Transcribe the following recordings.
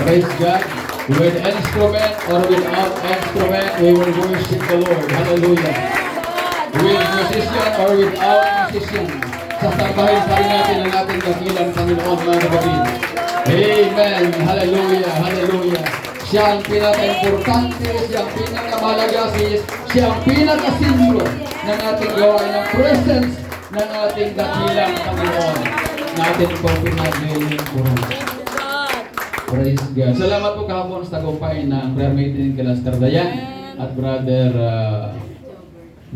Praise God. With instrument or without instrument, we will worship the Lord. Hallelujah. With musician or without musician, sasambahin pa rin natin ang ating dakilang Panginoon mga kapatid. Amen. Hallelujah. Hallelujah. Siya ang pinaka-importante, siya ang pinaka-malaga, siya ang pinaka-simbolo ng ating gawain ng presence ng ating dakilang Panginoon. Natin pong pinag-iling po. Praise God. Salamat po kahapon sa tagumpay ng prayer meeting kay Lester Dayan at Brother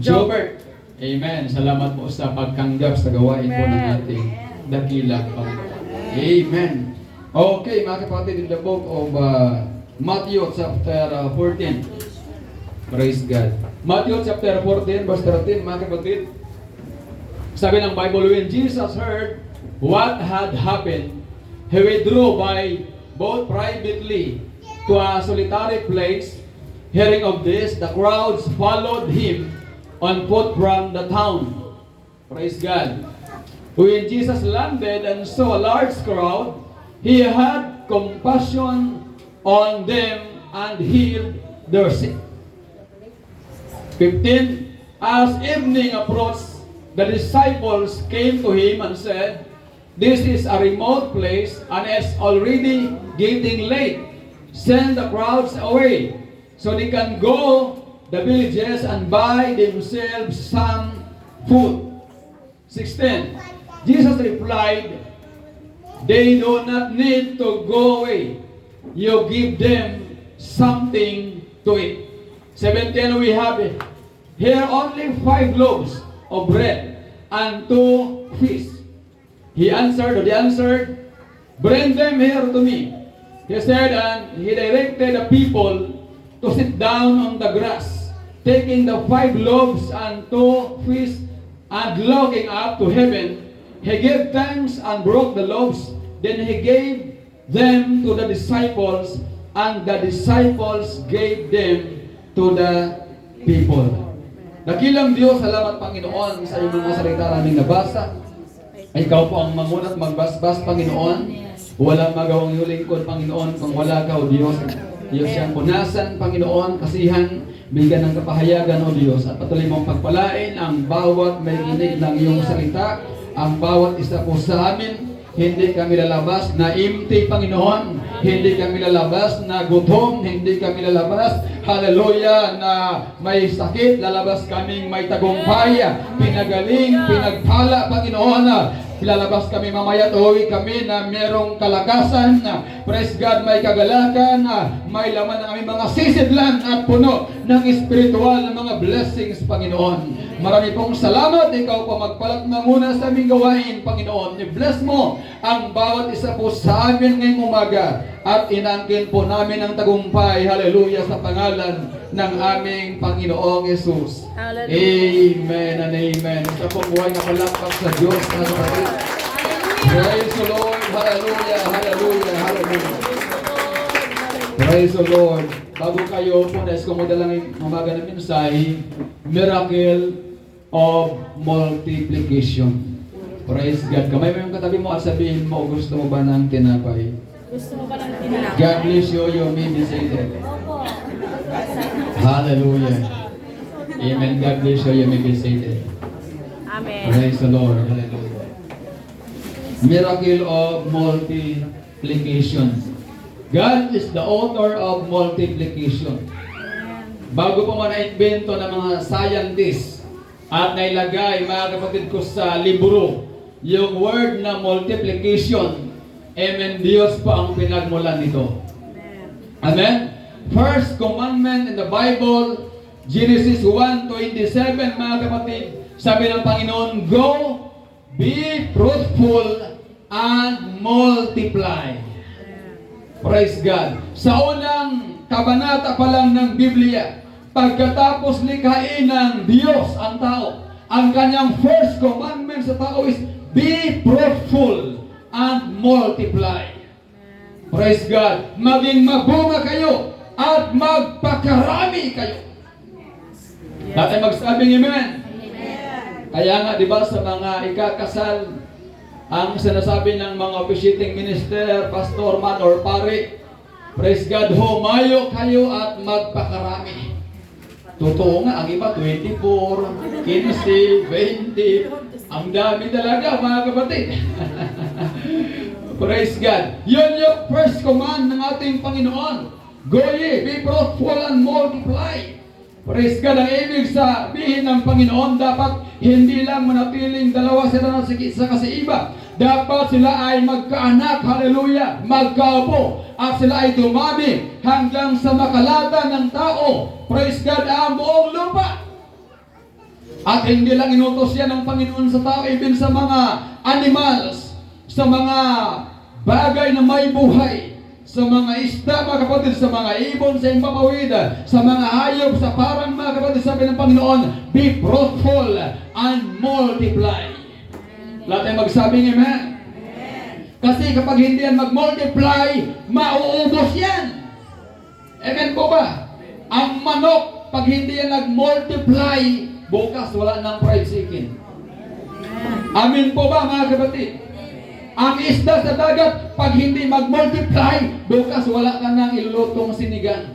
Jobert. Amen. Salamat po sa pagkanggap sa gawain po ng ating dakilang Panginoon. Amen. Okay, mga kapatid, in the book of Matthew chapter 14. Praise God. Matthew chapter 14, verse 13, mga kapatid. Sabi ng Bible, when Jesus heard what had happened, he withdrew by both privately to a solitary place. Hearing of this, the crowds followed him on foot from the town. Praise God. When Jesus landed and saw a large crowd, he had compassion on them and healed their sick. 15. As evening approached, the disciples came to him and said, "This is a remote place and it's already getting late. Send the crowds away so they can go the villages and buy themselves some food." 16. Jesus replied, "They do not need to go away. You give them something to eat." 17. We have here only 5 loaves of bread and 2 fish. He answered, "Bring them here to me." He said, and he directed the people to sit down on the grass. Taking the 5 loaves and 2 fish, and looking up to heaven, he gave thanks and broke the loaves. Then he gave them to the disciples, and the disciples gave them to the people. Dakilang Diyos, salamat Panginoon sa iyong mga salita namin nabasa. Ikaw po ang mangunat magbasbas, Panginoon. Walang magawang iyong lingkod, Panginoon, kung wala ka, O Diyos. Diyos siyang punasan, Panginoon, kasihan, bigyan ng kapahayagan, O Diyos. At patuloy mong pagpalain ang bawat may ginig ng iyong salita, ang bawat isa po sa amin. Hindi kami lalabas na empty, Panginoon. Hindi kami lalabas na gutom. Hindi kami lalabas, hallelujah, na may sakit. Lalabas kaming may tagumpay, pinagaling, pinagpala, Panginoon. Lalabas kami mamaya, tuwi kami na merong kalakasan. Praise God, may kagalakan, may laman ng aming mga sisidlan at puno ng espiritual na mga blessings, Panginoon. Marami pong salamat. Ikaw po magpalat na muna sa aming gawain, Panginoon. I-bless mo ang bawat isa po sa amin ngayong umaga at inangkin po namin ang tagumpay, hallelujah, sa pangalan ng aming Panginoong Jesus. Amen and amen. Sa pong buhay na palakpak sa Diyos. Praise the Lord. Hallelujah, hallelujah, hallelujah. Praise the Lord. Bago kayo po, nais ko mo dalang umaga na mensahe, miracle of multiplication. Praise God. Kamay mo yung katabi mo at sabihin mo, gusto mo ba ng tinapay? Gusto mo ba ng tinapay? God bless you, you may be seated. Hallelujah. Amen. God bless you, you may be seated. Amen. Praise the Lord. Hallelujah. Miracle of multiplication. God is the author of multiplication. Bago pa man na-invento ng mga scientists at nailagay, mga kapatid ko, sa libro, yung word na multiplication, amen, Diyos po ang pinagmulan nito. Amen? First commandment in the Bible, Genesis 1:27, mga kapatid, sabi ng Panginoon, "Go, be fruitful, and multiply." Praise God. Sa unang kabanata pa lang ng Biblia, pagkatapos likhain ng Diyos ang tao, ang kanyang first commandment sa tao is, "Be fruitful and multiply." Praise God. Maging mabunga kayo at magpakarami kayo. Natin magsabing amen. Kaya nga, di ba, sa mga ikakasal, ang sinasabi ng mga officiating minister, pastor man or pare, Praise God, humayo kayo at magpakarami. Totoo nga, ang iba 24, 15, 20. Ang dami talaga mga kapatid. Praise God. Yun yung first command ng ating Panginoon. Go ye, be fruitful and multiply. Praise God. Ang ibig sabihin ng Panginoon, dapat hindi lang manatiling dalawa sila sa kasiiba. Dapat sila ay magkaanak, hallelujah, magkaupo, at sila ay dumami hanggang sa makalata ng tao. Praise God, ang buong lupa. At hindi lang inutos yan ng Panginoon sa tao, even sa mga animals, sa mga bagay na may buhay, sa mga isda, mga kapatid, sa mga ibon, sa impapawid, sa mga hayop, sa parang, mga kapatid, sabi ng Panginoon, be fruitful and multiply. Lahat ay magsabing amen. Kasi kapag hindi yan mag-multiply, mauubos yan. Amen po ba? Ang manok, pag hindi yan nag-multiply, bukas wala nang fried chicken. Amen po ba mga kapatid? Ang isda sa dagat, pag hindi mag-multiply, bukas wala ka nang ilulutong sinigang.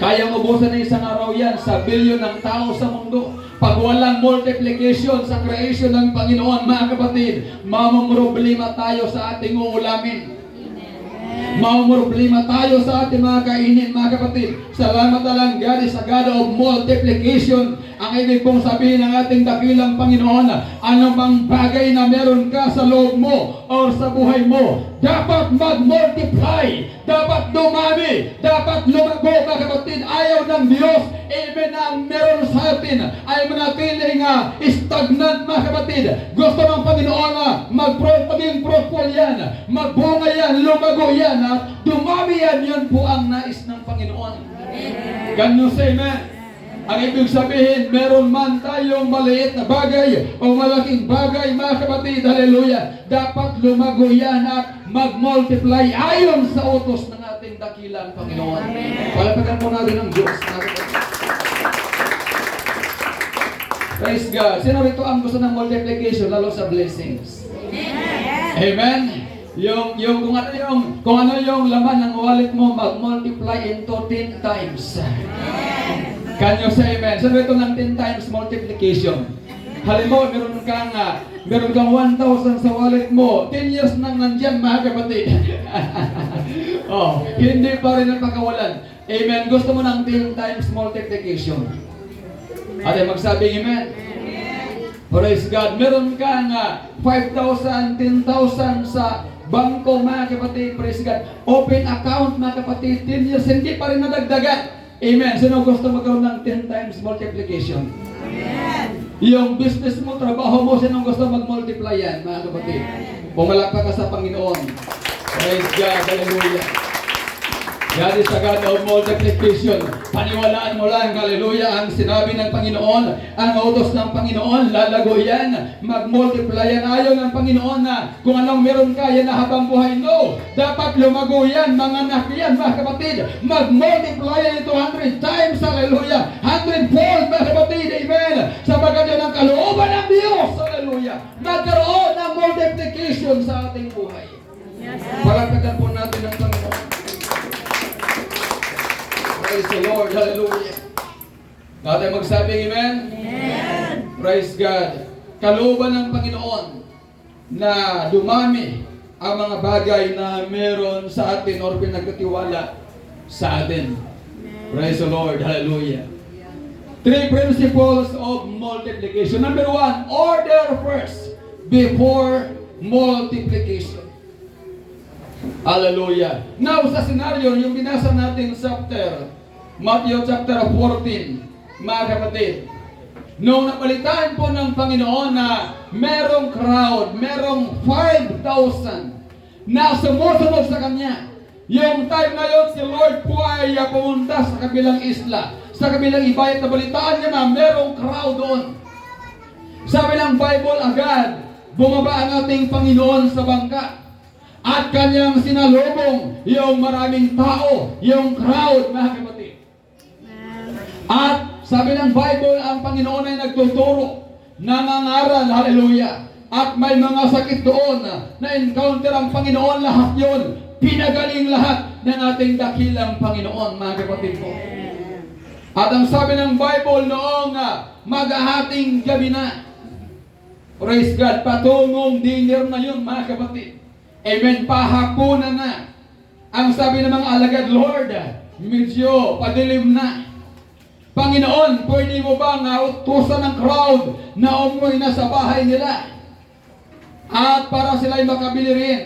Kayang ubusan na isang araw yan sa bilyon ng tao sa mundo. Pag walang multiplication sa creation ng Panginoon, mga kapatid, mamumroblema tayo sa ating uulamin. Mamumroblema tayo sa ating mga kainin, mga kapatid. Salamat na lang, God is a God of multiplication. Ang ibig pong sabihin ng ating dakilang Panginoon, ano bang bagay na meron ka sa loob mo o sa buhay mo, dapat mag-multiply, dapat dumami, dapat lumago, mga kapatid. Ayaw ng Diyos, even ang meron sa atin ay manatiling stagnant, mga kapatid. Gusto ng Panginoon maging fruitful yan, magbunga yan, lumago yan, dumami yan. Yan po ang nais ng Panginoon. Can you say amen? Ang ibig sabihin, meron man tayong maliit na bagay o malaking bagay, mga kapatid, hallelujah, dapat lumago yan at mag-multiply ayon sa utos ng ating dakilang Panginoon. Palapagan po natin ang Diyos, mga kapatid. Praise God. Sino rito ang gusto ng multiplication, lalo sa blessings? Amen. Kung ano yung laman ng wallet mo, mag-multiply into 10 times. Can you say amen? Sabi ito ng 10 times multiplication. Halimbawa, meron kang 1,000 sa wallet mo. 10 years nang nandyan, mga kapatid. Hindi pa rin napakawalan. Amen. Gusto mo ng 10 times multiplication. At ay magsabi amen. Praise God. Meron kang 5,000, 10,000 sa bangko, mga kapatid. Praise God. Open account, mga kapatid. 10 years, hindi pa rin nadagdagan. Amen. Sino gusto magkaroon ng 10 times multiplication? Amen. Yung business mo, trabaho mo, sino gusto mag-multiply yan, mga kapatid? Pumalakpak ka sa Panginoon. Praise God. Hallelujah. God is a God of multiplication. Paniwalaan mo lang, hallelujah, ang sinabi ng Panginoon, ang utos ng Panginoon, lalago yan, mag-multiply yan. Ayaw ng Panginoon na kung anong meron ka, yan na habang buhay. No, dapat lumago yan, mga anak yan, mga kapatid. Mag-multiply yan ito 100 times, hallelujah, 100-fold, mga kapatid, amen. Sabagat yan ang kalooban ng Diyos, hallelujah. Magkaroon ng multiplication sa ating buhay. Palagpagan po natin ang Panginoon. Praise the Lord. Hallelujah. Natin magsabing amen? Amen. Praise God. Kalooban ng Panginoon na dumami ang mga bagay na meron sa atin o pinagkatiwala sa atin. Praise the Lord. Hallelujah. 3 principles of multiplication. Number 1, order first before multiplication. Hallelujah. Now, sa scenario, yung binasa natin Matthew chapter 14, mga kapatid. Nung napalitan po ng Panginoon na merong crowd, merong 5,000 na sumusunod sa Kanya. Yung time na yun, si Lord po ay pumunta sa kabilang isla, sa kabilang ibayat na balitaan niya na merong crowd doon. Sabi ng Bible, agad, bumaba ang ating Panginoon sa bangka. At kanyang sinalubong yung maraming tao, yung crowd, mga kapatid. At sabi ng Bible, ang Panginoon ay nagtuturo, nangangaral, hallelujah. at may mga sakit doon na encounter ang Panginoon, lahat yon pinagaling lahat ng ating dakilang Panginoon, mga kapatid ko. At ang sabi ng Bible noong maghahating gabi na, praise God, patungong dinner na yun, mga kapatid. Amen, pahapunan na. Ang sabi ng mga alagad, Lord, medyo padilim na. Panginoon, pwede mo bang utusan ng crowd na umuwi na sa bahay nila? At para sila'y makabili rin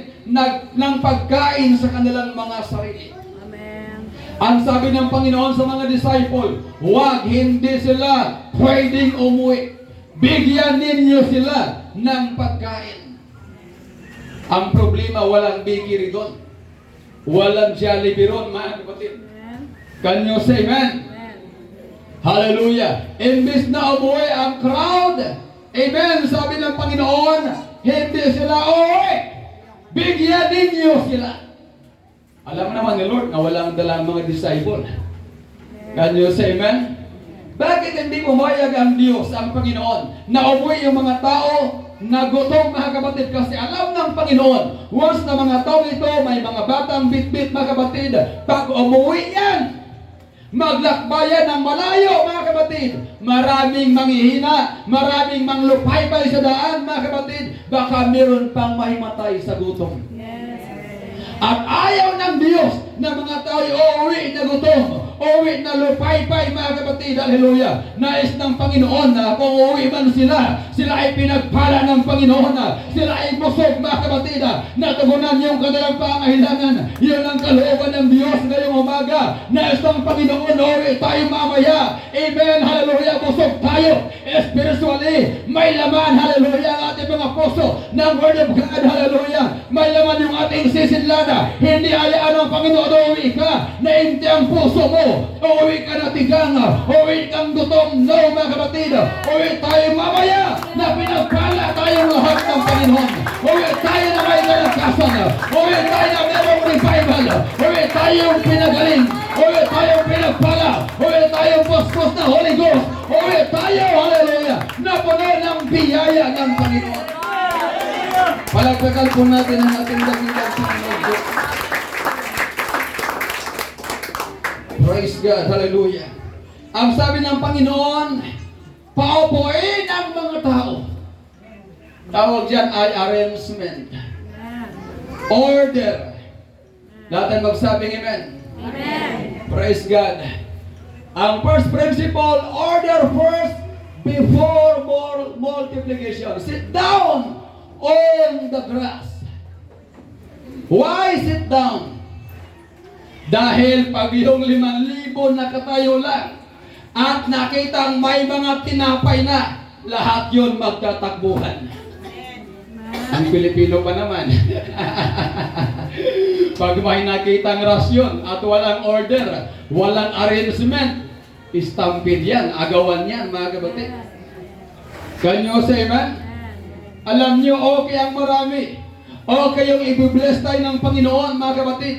ng pagkain sa kanilang mga sarili. Amen. Ang sabi ng Panginoon sa mga disciple, huwag, hindi sila pwedeng umuwi. Bigyan ninyo sila ng pagkain. Ang problema, walang bikiri doon. Walang Jollibee ron, mga kapatid. Amen. Can you say amen? Amen. Hallelujah. Imbis na umuwi ang crowd, amen, sabi ng Panginoon, hindi sila uuwi. Bigyan ninyo sila. Alam naman ni Lord na walang dalang mga disciple. Can you say amen? Bakit hindi pumayag ang Diyos, ang Panginoon, na umuwi yung mga tao na gutom, mga kapatid? Kasi alam ng Panginoon, once na mga tao ito, may mga batang bit-bit, mga kapatid, pag umuwi yan, maglakbayan ng malayo, mga kapatid. Maraming manghihina, maraming manglupay-pay sa daan, mga kapatid. Baka meron pang mahimatay sa gutom. At ayaw ng Diyos na mga tao uuwi na gutom, uuwi na lupay-pay, mga kapatid. Hallelujah. Nais ng Panginoon na kung uuwi man sila, sila ay pinagpala ng Panginoon, sila ay busog, mga kapatid, natugunan yung kanilang pangailangan. Yun ang kalooban ng Diyos ngayong umaga. Nais ng Panginoon, uuwi tayo mamaya. Amen. Hallelujah. Busog tayo spiritually. May laman, hallelujah, ang ating mga puso ng Word of God. Hallelujah. May laman yung ating sisidlan. Hindi hayaan ng Panginoon, uuwi ka na hindi ang puso mo. Uuwi ka na tigang, uuwi kang gutom. No, mga kapatid, uuwi tayo mamaya na pinagpala tayong lahat ng Panginoon. Uuwi tayo na may kalakasan. Uuwi tayo na mayroong revival. Uuwi tayong pinagaling. Uuwi tayong pinagpala. Uuwi tayong puspos na Holy Ghost. Uuwi tayo, hallelujah, na puno ng biyaya ng Panginoon. Palagpagal po natin ang ating dakilang Panginoon. Praise God, hallelujah. Ang sabi ng Panginoon, paupuin ang mga tao. Tawag dyan ay arrangement. Order. Natin magsabing amen. Amen. Praise God. Ang first principle, order first before multiplication. Sit down on the grass. Why sit down? Dahil pag yung 5,000 nakatayo lang at nakitang may mga tinapay na, lahat yun magtatakbuhan. Ang Pilipino pa naman. Pag may nakitang rasyon at walang order, walang arrangement, stampede yan, agawan yan, mga kapatid. Can you say amen? Alam nyo, okay ang marami. Okay yung i-bless tayo ng Panginoon, mga kapatid.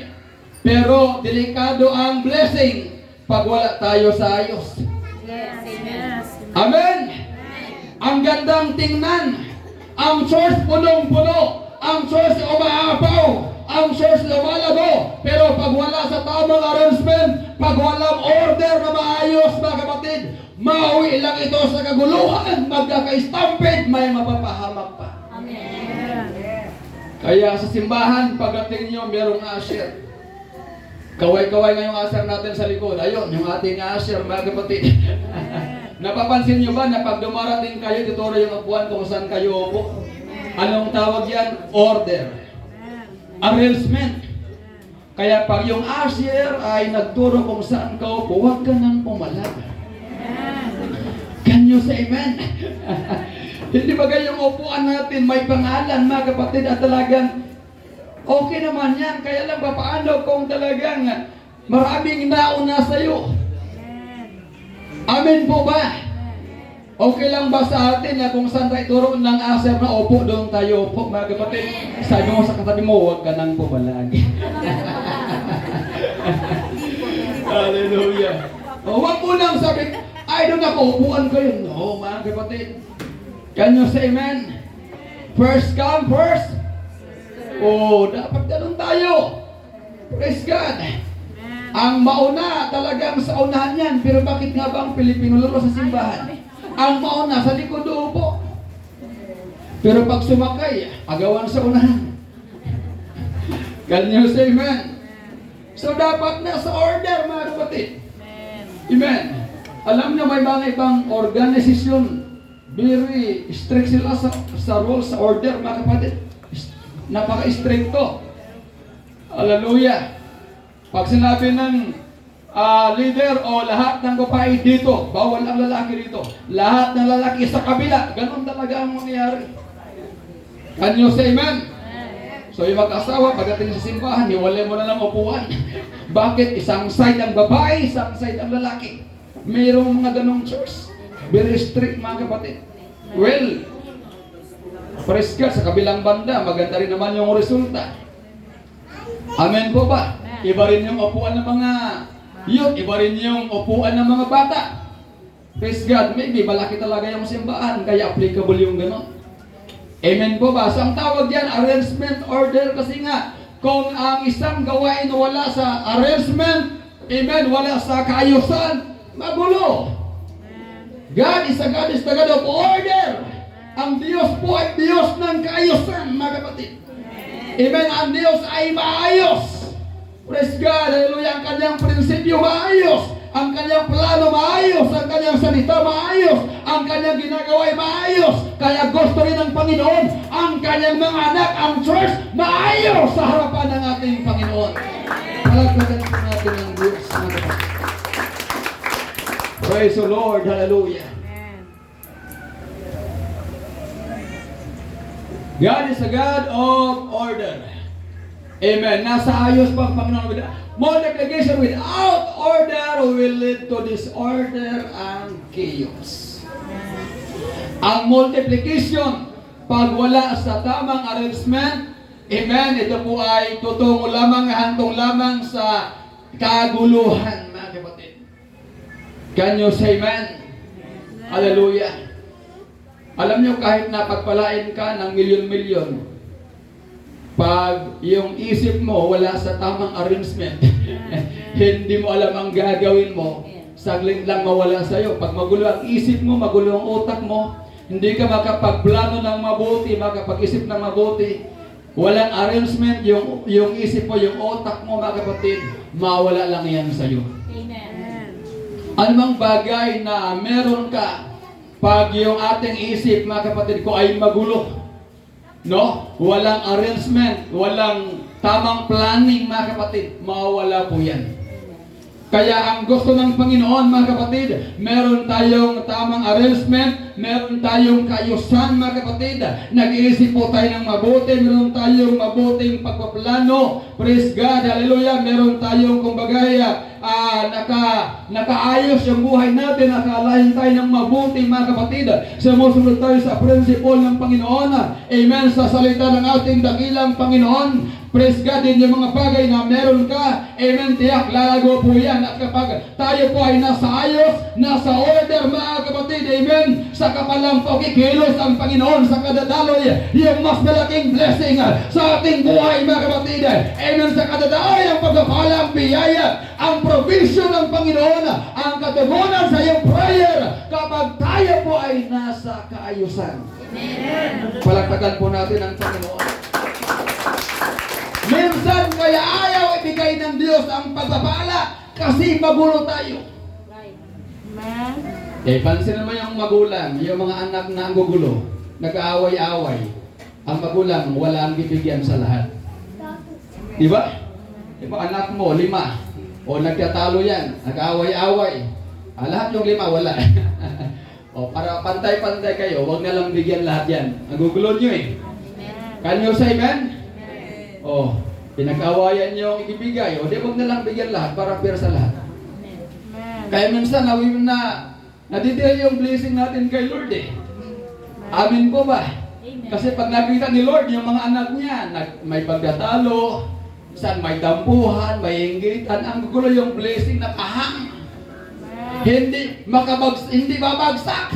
Pero delikado ang blessing pag wala tayo sa ayos. Yes. Yes. Amen? Ang gandang tingnan. Ang church punong-puno. Ang church umaapaw. Ang church lumalabo. Pero pag wala sa tamang arrangement, pag walang order na maayos, mga kapatid, mauwi lang ito sa kaguluhan. Magkaka-stampede, may mapapahamak pa. Amen. Kaya sa simbahan, pagdating nyo, merong usher. Kaway-kaway ngayong usher natin sa likod. Ayun, yung ating usher, mga kapatid. Napapansin nyo ba na pag dumarating kayo, dituro yung upuan kung saan kayo upo? Anong tawag yan? Order. Arrangement. Kaya pag yung usher ay nagturo kung saan ka upo, huwag ka nang pumalag. Can you say amen? Hindi ba yung upuan natin may pangalan, mga kapatid, at talagang okay naman yan. Kaya lang ba paano kung talagang maraming nauna sa'yo? Amen po ba? Okay lang ba sa atin na kung saan tayo turo ng aser na opo, doon tayo opo, mga kapatid? Sabi mo sa katabi mo, huwag ka nang pumalag. Hallelujah. Huwag mo nang sabi, ay doon ako, upuan kayo. No, mga kapatid. Can you say amen? First come, first. Oh, dapat ganun tayo. Praise God. Ang mauna talagang sa unahan yan. Pero bakit nga ba ang Pilipino lalo sa simbahan? Ang mauna sa likod upo. Pero pag sumakay, agawan sa unahan. Can you say amen? So dapat na sa order, mga kapatid. Amen. Alam niyo may mga ibang organisasyon, very strict sila sa rules, sa order, mga kapatid. Napaka-stricto. Hallelujah. Pag sinabi ng leader o lahat ng babae dito, bawal ang lalaki dito. Lahat ng lalaki sa kabila, ganun talaga ang mangyayari. Can you say amen? So yung mag-asawa, pagdating sa simbahan, hiwalay mo na lang upuan. Bakit? Isang side ang babae, isang side ang lalaki. Mayroong mga ganong church. Very strict, mga kapatid. Well, praise God, sa kabilang banda, maganda rin naman yung resulta. Amen po ba? Iba rin yung upuan ng mga youth, iba rin yung upuan ng mga bata. Praise God, maybe malaki talaga yung simbahan, kaya applicable yung ganon. Amen po ba? So ang tawag yan, arrangement order, kasi nga, kung ang isang gawain wala sa arrangement, amen, wala sa kaayusan, magulo. God is the God of order. Ang Diyos po ay Diyos ng kaayusan, mga kapatid. Amen, ang Diyos ay maayos. Praise God, hallelujah, ang kanyang prinsipyo maayos. Ang kanyang plano maayos, ang kanyang salita maayos, ang kanyang ginagawa ay maayos. Kaya gusto rin ng Panginoon, ang kanyang mga anak, ang church, maayos sa harapan ng ating Panginoon. Palagpagan po natin ang Diyos. Praise the Lord, hallelujah. God is a God of order. Amen. Nasa ayos pa ang Panginoon. Multiplication without order will lead to disorder and chaos. Ang multiplication, pag wala sa tamang arrangement, amen, ito po ay tutungo lamang, hantong lamang sa kaguluhan, mga kapatid. Can you say amen? Hallelujah. Alam niyo, kahit napagpalain ka ng milyon-milyon, pag yung isip mo wala sa tamang arrangement, hindi mo alam ang gagawin mo, saglit lang mawala sa'yo. Pag magulo ang isip mo, magulo ang utak mo, hindi ka makapagplano ng mabuti, makapag-isip ng mabuti, walang arrangement, yung isip mo, yung utak mo, mga kapatid, mawala lang yan sa'yo. Amen. Anumang bagay na meron ka, pag yung ating isip, mga kapatid ko, ay magulo, no? Walang arrangement, walang tamang planning, mga kapatid, mawawala po yan. Kaya ang gusto ng Panginoon, mga kapatid, meron tayong tamang arrangement, meron tayong kaayusan, mga kapatid. Nag-iisip po tayo ng mabuti, meron tayong mabuting pagpaplano. Praise God, hallelujah. Meron tayong, kumbaga, nakaayos yung buhay natin, nakalahin tayo ng mabuti, mga kapatid. Sumusunod tayo sa principle ng Panginoon. Amen, sa salita ng ating dakilang Panginoon. Praise God, din yung mga bagay na meron ka, amen, tiyak, lalago po yan. At kapag tayo po ay nasa ayos, nasa order, mga kapatid, amen, sa kapalang pagkikilos ang Panginoon sa kadadaloy, yung mas malaking blessing sa ating buhay, mga kapatid, amen, sa kadadaloy, ang pagkapalang biyaya, ang provision ng Panginoon, ang katugunan sa iyong prayer, kapag tayo po ay nasa kaayusan. Amen. Palagpagan po natin ang Panginoon. Minsan kaya ayaw ibigay ng Diyos ang pagpapala kasi magulo tayo. Amen. Pansin naman yung magulang, yung mga anak na ang gugulo, nag-aaway-away. Ang magulang, wala ang bibigyan sa lahat. Diba? Diba anak mo, 5. O nagtatalo yan, nag-aaway-away. Lahat yung 5, wala. O para pantay-pantay kayo, huwag na lang bigyan lahat yan. Ang gugulo nyo eh. Can you say amen? Oh, pinag-awayan niyo yung ibibigay. O di wag na lang bigyan lahat para fair sa lahat. Amen. Kaya minsan nadidire yung blessing natin kay Lord eh. Amin po ba? Amen. Kasi pag nakita ni Lord yung mga anak niya, may pagkatalo, saan may dampuhan, may inggitan, ang gulo yung blessing na kahang. Hindi babagsak.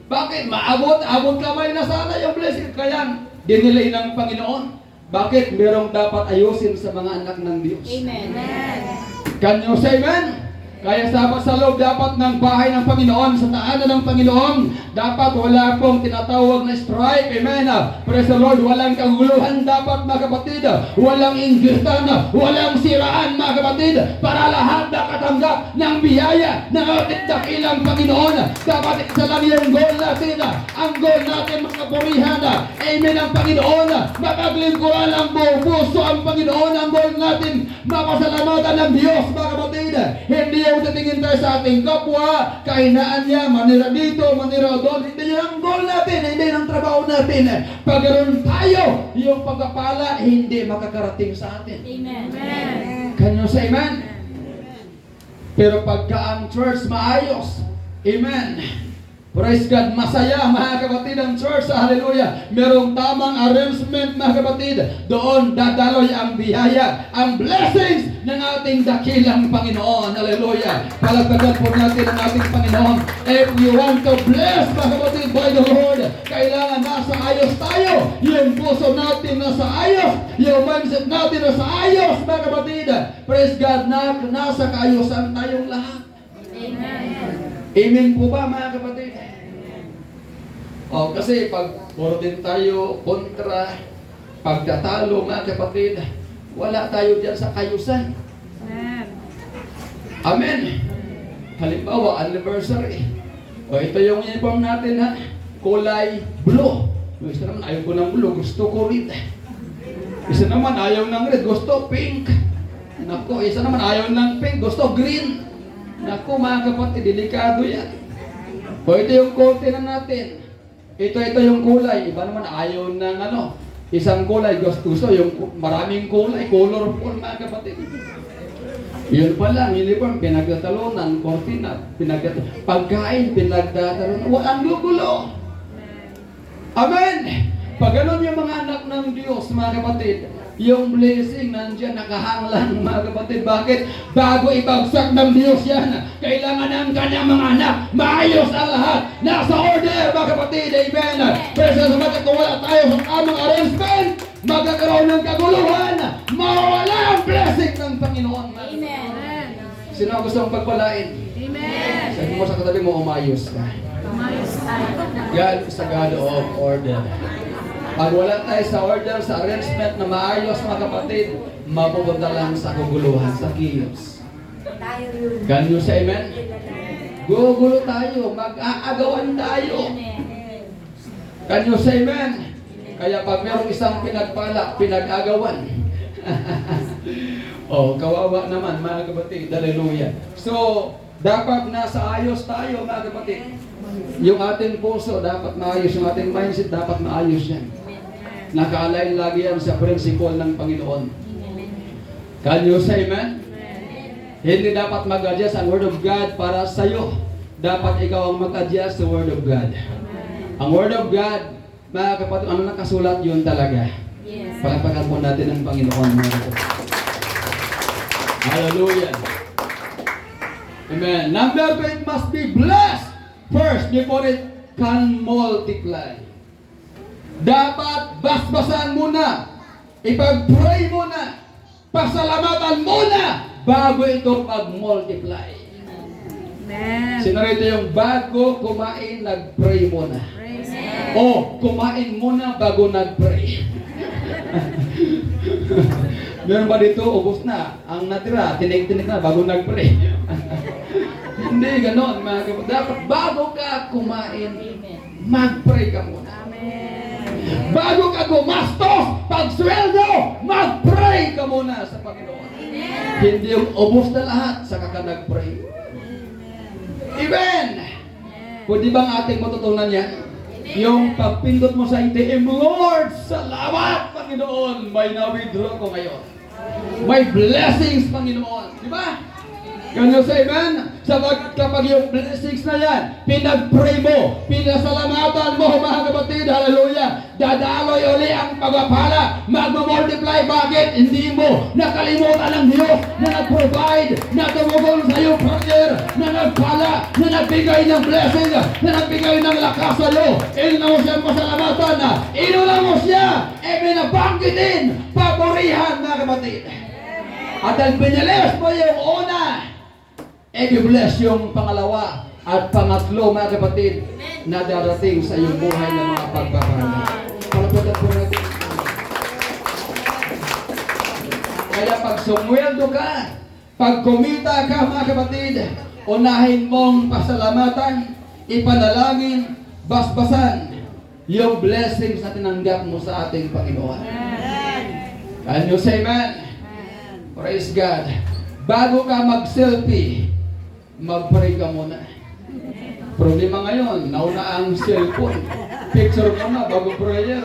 Bakit? Abot kamay na sana yung blessing. Kaya dinilay ng Panginoon. Bakit? Merong dapat ayusin sa mga anak ng Diyos. Amen. Can you say amen? Kaya dapat sa loob dapat ng bahay ng Panginoon, sa tahanan ng Panginoon, dapat wala pong tinatawag na strife. Amen. Praise the Lord. Walang kaguluhan dapat, mga kapatid. Walang inggitan, walang siraan, mga kapatid. Para lahat nakatanggap ng biyaya ng ating dakilang Panginoon. Dapat isa lang yung goal natin. Ang goal natin, mga kapurihan. Amen ang Panginoon. Makaglingkuran ang buong puso ang Panginoon. Ang goal natin, mapasalamatan ng Diyos, mga kapatid. Hindi yung titingin tayo sa ating kapwa, kahinaan niya, manira dito, manira doon. Hindi yun ang goal natin, hindi ang trabaho natin. Pagkaroon tayo, yung pagkapala, hindi makakarating sa atin. Amen. Can you say amen? Pero pagka ang church maayos, amen. Praise God, masaya mga kapatid ang church, hallelujah. Merong tamang arrangement mga kapatid. Doon dadaloy ang biyaya, ang blessings ng ating dakilang Panginoon, hallelujah. Palagpagan po natin ang ating Panginoon. If you want to bless mga kapatid by the Lord, kailangan nasa ayos tayo. Yung puso natin nasa ayos, yung mindset natin nasa ayos mga kapatid. Praise God, nasa kaayusan tayong lahat. Amen. Amen po ba mga kapatid? Kasi pag puro din tayo kontra, pagtatalo mga kapatid, wala tayo diyan sa kayusan. Amen. Halimbawa, anniversary. Ito yung uniform natin ha, kulay blue. Yung isa naman ayaw ko ng blue, gusto ko red. Isa naman ayaw ng red, gusto pink. Naku, isa naman ayaw ng pink, gusto green. Naku mga kapatid, delikado yan. Ito yung kote na natin. Ito yung kulay. Iba naman ayaw ng isang kulay. Gusto yung maraming kulay. Colorful mga kapatid. Yun pa lang, uniform, pinagtatalunan, kortina, pagkain, pinagtatalunan. Ang gugulo. Amen! Pag ganun yung mga anak ng Diyos, mga kapatid, yung blessing nandiyan nakahanglan mga kapatid. Bakit? Bago ibagsak ng Diyos yan, kailangan ng kanyang mga anak maayos ang lahat. Nasa order mga kapatid. Amen. Pero sa mga kung wala tayo sa tamang arrangement, magkakaroon ng kaguluhan, mawala ang blessing ng Panginoon. Amen. Sino ang gusto mong pagpalain? Amen. Sabi mo sa katabi mo, umayos ka. Umayos tayo. God is a God of order. Pag wala tayo sa order, sa arrangement na maayos mga kapatid, mapupunta lang sa kaguluhan, sa chaos. Can you say amen? Gugulo tayo, mag-aagawan tayo. Can you say amen? Kaya pag merong isang pinagpala, pinag-agawan. Kawawa naman mga kapatid, hallelujah. So, dapat nasa ayos tayo mga kapatid. Yung ating puso dapat maayos, yung ating mindset dapat maayos yan. Naka-align lagi yan sa principle ng Panginoon. Can you say amen? Hindi dapat mag-adjust ang Word of God para sa'yo. Dapat ikaw ang mag-adjust sa Word of God. Ang Word of God, mga kapatid, ano nakasulat yun talaga. Yes. Palagpagan po natin ang Panginoon. Hallelujah. Amen. Number 2, it must be blessed first before it can multiply. Dapat basbasan muna, ipag-pray muna, pasalamatan muna, bago ito mag-multiply. Amen. Sino rito yung bago kumain, nag-pray muna? Kumain muna bago nag-pray. Meron ba dito, ubos na, ang natira, tinig-tinig na bago nag-pray? Hindi, ganon. Dapat bago ka kumain, mag-pray ka muna. Bago ka gumastos, pagsweldo, mag-pray ka muna sa Panginoon. Hindi yung ubos na lahat, saka ka nag-pray. Amen! Pwede bang ating matutunan yan? Yung pagpindot mo sa ATM, Lord, salamat Panginoon, may na-withdraw ko ngayon. May blessings Panginoon. Di ba? Can you say amen? Kapag yung blessings na yan, pinag-pray mo, pinasalamatan mo, mga kapatid, hallelujah, dadaloy uli ang pagpapala, magmamultiply. Bakit? Hindi mo nakalimutan ng Diyos na nag-provide, na tumugol sa iyong prayer, na nagpala, na nagbigay ng blessing, na nagbigay ng lakas sa iyo. Ina mo siya pasalamatan na, inula mo siya, binabanggitin, papurihan, mga kapatid. At ang binilis mo yung una, i-bless yung pangalawa at pangatlo, mga kapatid, na darating sa iyong buhay ng mga pagpaparamay. Palapagan po natin. Kaya pag sumweldo ka, pag kumita ka, mga kapatid, unahin mong pasalamatan, ipanalangin, basbasan yung blessings na tinanggap mo sa ating Panginoon. Can you say amen? Praise God. Bago ka mag-selfie, mag-pray ka muna. Problema ngayon, nauna ang cellphone. Picture mo na bago prayer.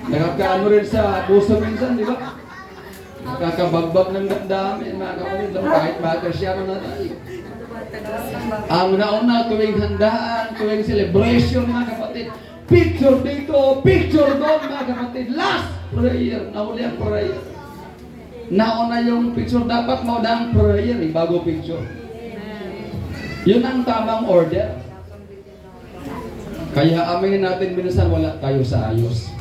Nakakaano rin sa puso minsan, di ba? Nakakabagbag ng damdamin, mga kapatid, kahit makasyaro na tayo. Ang nauna, tuwing handaan, tuwing celebration, mga kapatid, picture dito, picture doon, mga kapatid. Last prayer, nahuli ang prayer. Nauna yung picture, dapat mauna ang prayer bago picture. Yun ang tamang order. Kaya aminin natin minsan wala tayo sa ayos.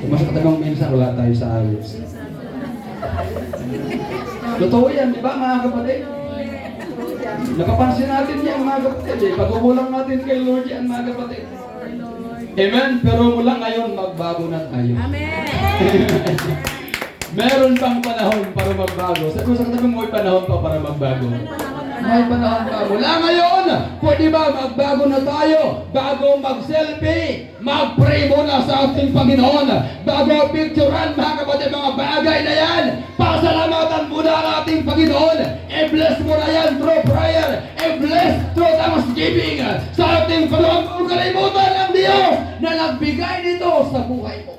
Kung mas katanong minsan wala tayo sa ayos. Totoo yan, di ba mga kapatid? Napapansin natin yan mga kapatid. Pag-umulang natin kay Lord yan mga kapatid. Amen? Pero mula ngayon magbago na tayo. Amen. Meron pang panahon para magbago. Sa katabi mo, may panahon pa para magbago. May panahon pa. Mula ngayon, pwede ba magbago na tayo? Bago mag-selfie, mag-pray muna sa ating Panginoon. Bago picturean, mga kapatid, mga bagay na yan, pasalamatan muna ang ating Panginoon. I-bless mo na yan through prayer. I-bless through thanksgiving sa ating Panginoon. Kung kalimutan ng Diyos na nagbigay nito sa buhay mo.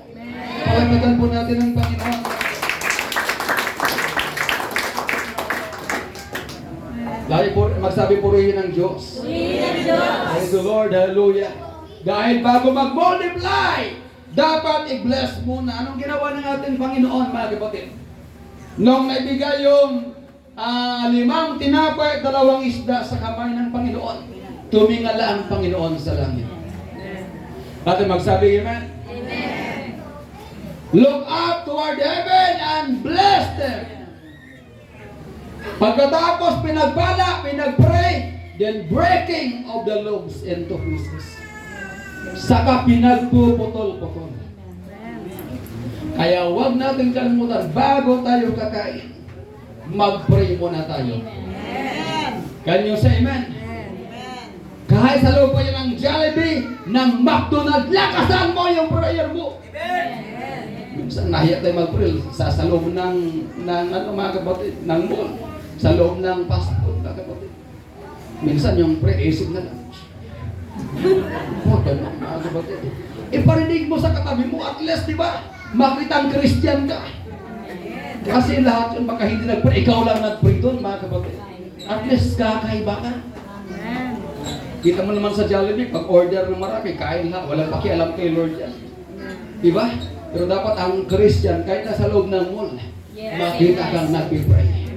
Palagpagan po natin ang Panginoon. Lagi po, magsabi purihin ng Diyos. Praise the Lord, hallelujah. Dahil bago mag-multiply, dapat i-bless muna. Anong ginawa ng ating Panginoon, mga kapatid? Nung naibigay yung 5 tinapay, 2 isda sa kamay ng Panginoon, tumingala ang Panginoon sa langit. Dati magsabi, amen? Look up toward heaven and bless them. Pagkatapos pinagpala, pinagpray, then breaking of the loaves into pieces. Saka pinagpuputol-putol. Kaya huwag natin kalimutan, bago tayo kakain, mag-pray muna tayo. Can you say amen? Kahit sa loob pa yun ng Jollibee, ng McDonald's, lakasan mo yung prayer mo. Minsan nahiya tayo mag-pray sa loob ng mga kapatid, ng mall. Sa loob ng fast food, mga kapatid. Minsan yung pre-isip na lang. Ganun, mga kapatid. Iparinig mo sa katabi mo, at least, di ba? Makitang Christian ka. Kasi lahat yun, baka hindi nag-pray. Ikaw lang nag-pray doon, mga kapatid. At least, kakaiba ka. Kita mo naman sa Jollibee, pag order ng marami, kain ha. Walang pakialam kay Lord yan. Di ba? Pero dapat ang Christian, kahit nasa loob ng mall, makita kang nag-pray.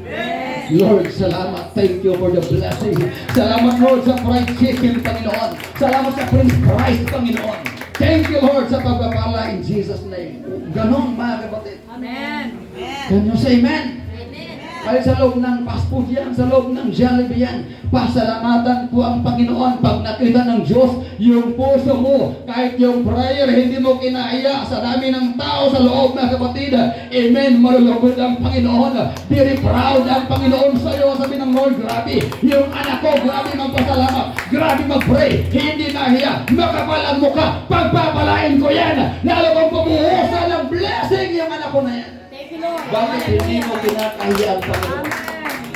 Lord, salamat. Thank you for the blessing. Salamat, Lord, sa fried chicken, Panginoon. Salamat sa French fries, Panginoon. Thank you, Lord, sa pagpapala in Jesus' name. Ganon, mga kapatid. Amen. Can you say amen? Kahit sa loob ng fast food yan, sa loob ng Jollibee yan, pasalamatan po ang Panginoon. Pag nakita ng Diyos yung puso mo, kahit yung prayer, hindi mo kinaiya sa dami ng tao sa loob, mga kapatid. Amen, malulugod ang Panginoon. Very proud ang Panginoon sa iyo. Sabi ng Lord, grabe, yung anak ko, grabe magpasalamat, grabe mag-pray, hindi nahiya, makapal ang mukha, pagpapalain ko yan, lalo kong pumuhusan ng blessing yung anak ko na yan. Bakit hindi mo kinakahiya ang Panginoon?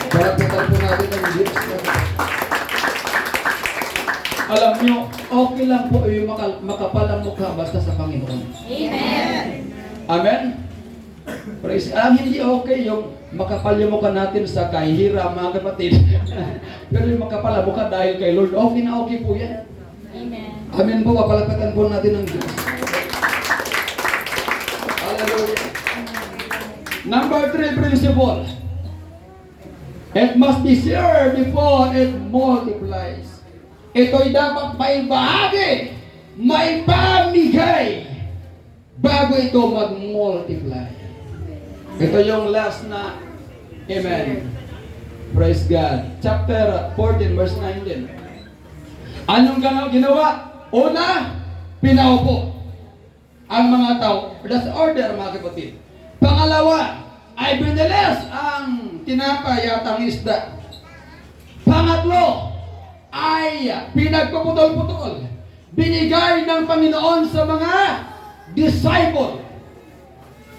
Paragpatan po natin ang Diyos. Alam nyo, okay lang po yung makapal ang mukha basta sa Panginoon. Amen. Amen? Praise, hindi okay yung makapal yung mukha natin sa kahihira, mga kapatid. Pero yung makapal ang mukha dahil kay Lord, okay na okay po yan. Amen. Amen po, papalakpakan po natin ang Diyos. Hallelujah. Number 3 principle. It must be shared before it multiplies. Ito'y dapat may bahagi, may pamigay, bago ito mag-multiply. Ito yung last na, amen. Praise God. Chapter 14, verse 19. Anong ginawa? Una, pinaupo ang mga tao. That's order, mga kapatid. Pangalawa, ay binilis ang tinapay at ang isda. Pangatlo, ay pinagpuputol-putol. Binigay ng Panginoon sa mga disciple.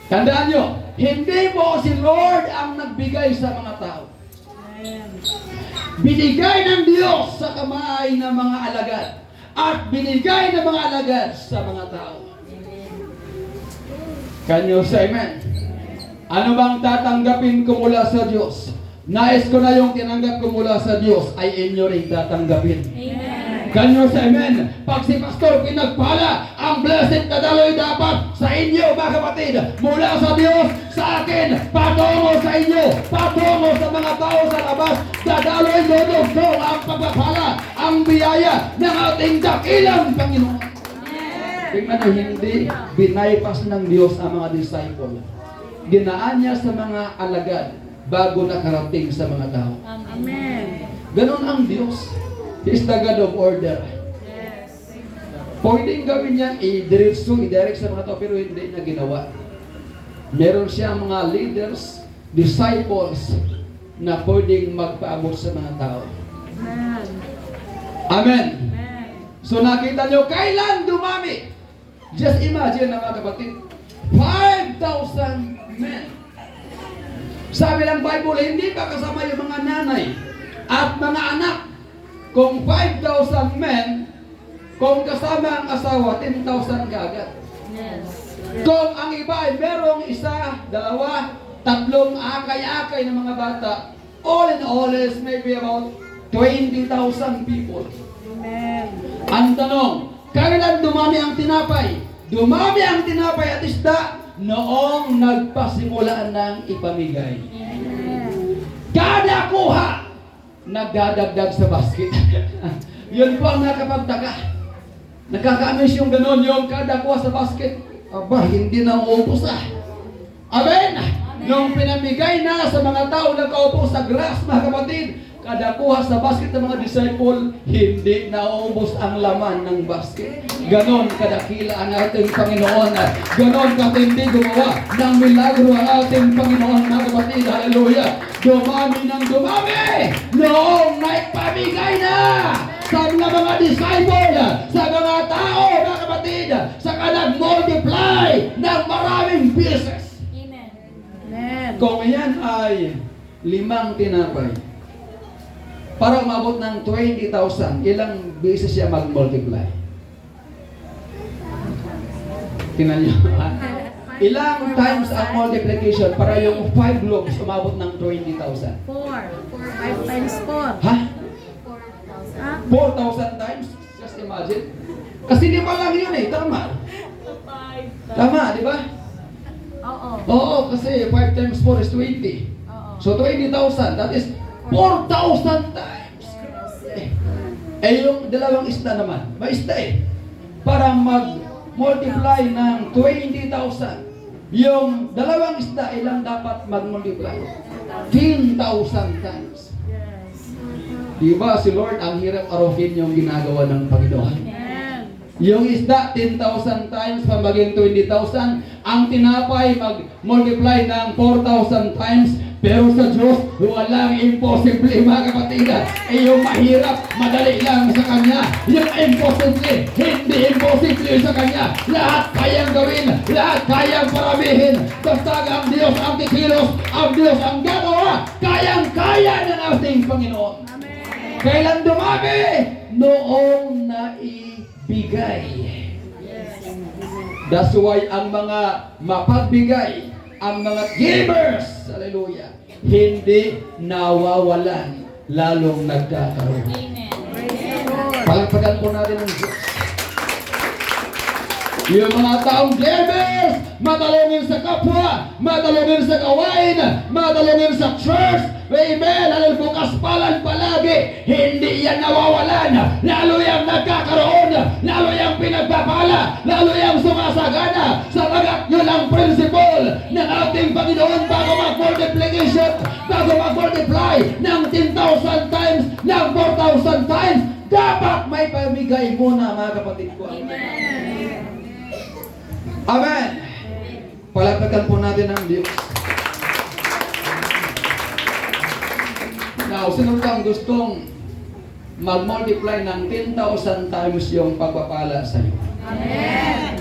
Tandaan nyo, hindi po si Lord ang nagbigay sa mga tao. Binigay ng Diyos sa kamay ng mga alagad. At binigay ng mga alagad sa mga tao. Can you say amen? Ano bang tatanggapin ko mula sa Diyos? Nais ko na yung tinanggap ko mula sa Diyos ay inyo rin tatanggapin. Amen. Can you say amen? Pag si Pastor pinagpala, ang blessed na daloy dapat sa inyo, mga kapatid. Mula sa Diyos, sa akin, patungo sa inyo, patungo sa mga tao sa labas. Dadaloy dodogdog ang pagpapala, ang biyaya ng ating dakilang Panginoon. Tingnan nyo, hindi binaypas ng Diyos ang mga disciple. Ginaan niya sa mga alagad bago nakarating sa mga tao. Amen. Ganon ang Diyos. He is the God of order. Yes. Pwedeng gawin niya, i-direct sa mga tao, pero hindi niya ginawa. Meron siyang mga leaders, disciples, na pwedeng magpaabot sa mga tao. Amen. Amen. Amen. So nakita niyo, kailan dumami? Just imagine na mga kapatid, 5,000 men. Sabi ng Bible, hindi pa kasama yung mga nanay at mga anak. Kung 5,000 men, kung kasama ang asawa, 10,000 kagad. Yes. Kung ang iba ay merong isa, dalawa, tatlong akay-akay ng mga bata, all in all is maybe about 20,000 people. Amen. Ang tanong, kailan dumami ang tinapay? Dumami ang tinapay at isda noong nagpasimula ng ipamigay. Amen. Kada kuha, nagdadagdag sa basket. Yun po ang nakapagtaka. Nakaka-amaze yung ganon, yung kada kuha sa basket. Aba, hindi na uubos ah. Amen! Nung pinamigay na sa mga tao na kaupo sa grass, mga kapatid, kada kuha sa basket ng mga disciple, hindi nauubos ang laman ng basket. Ganon kadakila ang ating Panginoon. Ganon katindi gumawa ng milagro ang ating Panginoon, mga kapatid. Hallelujah! Dumami ng dumami noong naipamigay na sa mga disciple, sa mga tao, mga kapatid, sa nag-multiply ng maraming beses. Amen. Kung yan ay 5 tinapay, para umabot ng 20,000, ilang beses siya mag-multiply? Tingnan niyo. Ilang times ang multiplication para yung 5 loaves umabot ng 20,000? 4. 5 times 4. Ha? Ah, 4,000 times? Just imagine. Kasi di pa lang yun eh, tama. Tama, di ba? Oo. Oo, kasi 5 times 4 is 20. Oo. So 20,000, that is 4,000 times. Yung dalawang isda naman, may isda eh. Para mag-multiply ng 20,000. Yung dalawang isda, ilang dapat mag-multiply? 10,000 times. Yes. Diba si Lord, ang hirap arufin yung ginagawa ng Panginoon. Amen. Yung isda, 10,000 times pa maging 20,000. Ang tinapay, mag-multiply ng 4,000 times. Pero sa Diyos, walang imposible, mga kapatid. Yung mahirap, madali lang sa Kanya. Yung imposible, hindi imposible sa Kanya. Lahat kayang gawin, lahat kayang paramihin. Basta ang Diyos ang kikilos, ang Diyos ang gagawa. Kayang-kaya ng ating Panginoon. Amen. Kailan dumami? Noong naibigay. Yes. That's why ang mga mapagbigay ang mga givers, hallelujah, hindi nawawalan, lalong nagkakaroon. Praise the Lord. Palagpagan po natin ang Diyos. Yung mga taong givers, madalungin sa kapwa, madalungin sa gawain, madalungin sa church, amen, halal bukas palan palagi, hindi yan nawawalan, lalo yung nagkakaroon, lalo yung pinagpapala, lalo yung sumasagana, sapagat yun ang principle ng ating Panginoon bago mag-multiplication, bago mag-multiply ng 10,000 times, ng 4,000 times, dapat may pamigay muna, mga kapatid ko. Amen. Palagpagan po natin ang Diyos. Now, sino kang gustong mag-multiply ng 10,000 times yung pagpapala sa iyo? Amen.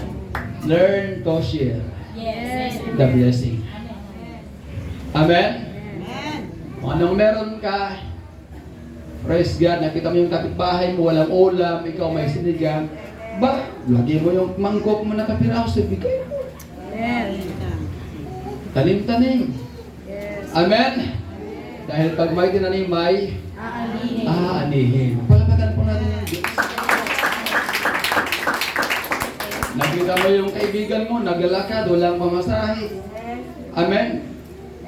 Learn to share Yes. the blessing. Amen? Kung anong meron ka, praise God, nakita mo yung kapitbahay mo, walang ulam, ikaw may sinigang, ba, lagi mo yung mangkok mo na kapiraso, bigay mo. Amen. Tanim-tanim. Yes. Amen? Dahil pag may tinanim, may Aalihin. aanihin. Palagpagan po natin ang Diyos. Nakita mo yung kaibigan mo, naglalakad, walang pamasahe. Amen?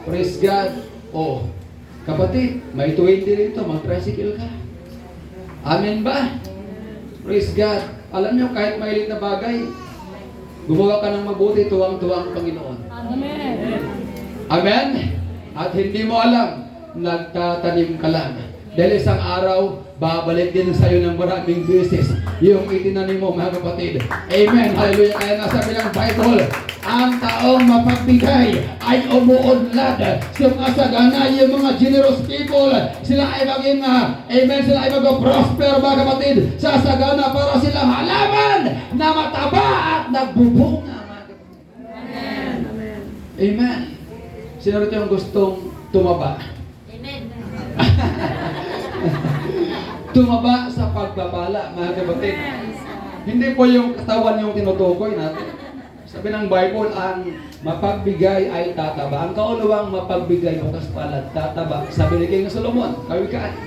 Praise God. Oh, kapatid, may 20 rito, mag-tricycle ka. Amen ba? Praise God. Alam niyo, kahit maliit na bagay, gumawa ka ng mabuti, tuwang-tuwang Panginoon. Amen. Amen? At hindi mo alam, nagtatanim ka lang. Dahil isang araw, babalik din sa iyo ng maraming beses yung itinanim mo, mga kapatid. Amen. Hallelujah. Kaya nasabi ng Bible, ang taong mapagbigay ay umuunlad. Sumasagana yung mga generous people. Sila ay maging, amen, sila ay mag-prosper, mga kapatid. Sasagana para silang halaman na mataba at nagbubunga, mga kapatid. Amen. Amen. Amen. Sino rito yung gustong tumaba? Tumaba sa pagpapala, mga kapatid. Hindi po yung katawan yung tinutukoy natin. Sabi ng Bible, ang mapagbigay ay tataba. Ang kauluwang mapagbigay, bukas palad, tataba. Sabi ni King Solomon, kawikaan.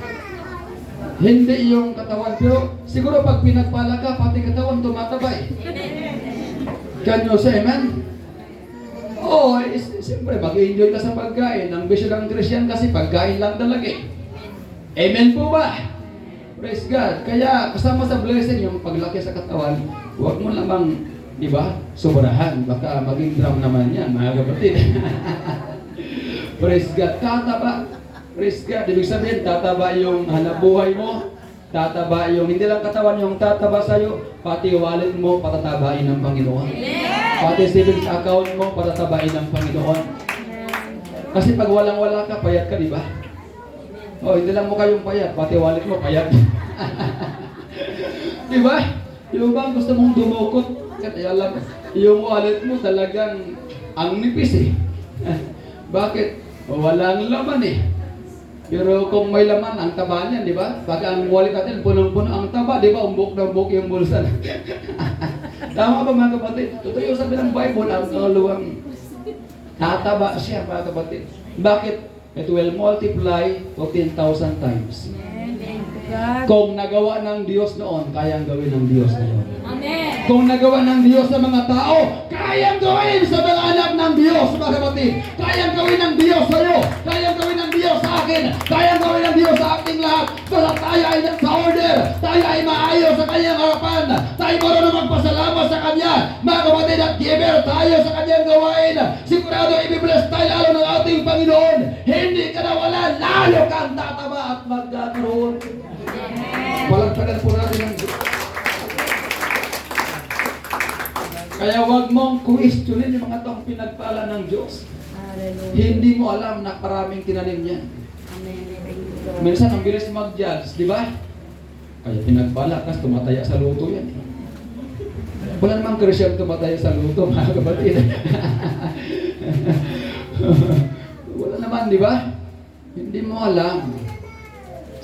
Hindi yung katawan, pero siguro pag pinagpala ka, pati katawan tumataba eh. Can you say amen? Oo, siyempre mag-enjoy ka sa pagkain. Ang bisyo ng Christian kasi pagkain lang talaga eh. Amen po ba? Praise God. Kaya kasama sa blessing yung paglaki sa katawan, huwag mo lamang, di ba, sobrahan. Baka maging drum naman yan, mga kapatid. Praise God. Tataba. Praise God. Ibig sabihin, tataba yung hanabuhay mo. Tataba yung, hindi lang katawan yung tataba sa'yo, pati wallet mo, patatabain ng Panginoon. Pati savings account mo, patatabain ng Panginoon. Kasi pag walang-wala ka, payat ka, di ba? Oh, hindi lang mo kayong payat, pati wallet mo payat. Di ba? Yung bang gusto mong dumukot, kaya lang, yung wallet mo talagang ang nipis eh. Bakit? Walang laman eh. Pero kung may laman, ang taba niyan, di ba? Pag ang wallet natin, punong-puno ang taba, di ba? Umbok na umbok yung bulsa. Tama ba, mga kapatid? Totoo yung sabi ng Bible, ang kaluwang tataba siya, mga kapatid. Bakit? It will multiply 14,000 times. God. Kung nagawa ng Diyos noon, kayang gawin ng Diyos ngayon. Amen. Kung nagawa ng Diyos sa mga tao, kayang gawin sa mga anak ng Diyos, mga kapatid. Kayang gawin ng Diyos sa iyo. Kayang gawin ng Diyos sa akin. Kayang gawin ng Diyos sa ating lahat. Basta tayo ay sa order. Tayo ay maayos sa kanyang harapan. Tayo marunong magpasalamat sa kanya. Mga kapatid, at giver tayo sa kanyang gawain. Sigurado i-bless tayo lalo ng ating Panginoon. Hindi ka na wala, lalo kang tataba at magkakaroon. Palagpagan po natin ang Diyos. Kaya huwag mong questionin yung mga taong pinagpala ng Diyos. Hallelujah. Hindi mo alam na maraming tinanim yan. Amen. Minsan ang bilis mag-judge, di ba? Kaya pinagpala, kasi tumataya sa luto yan. Wala namang Christian tumataya sa luto, mga kapatid. Wala naman, di ba? Hindi mo alam.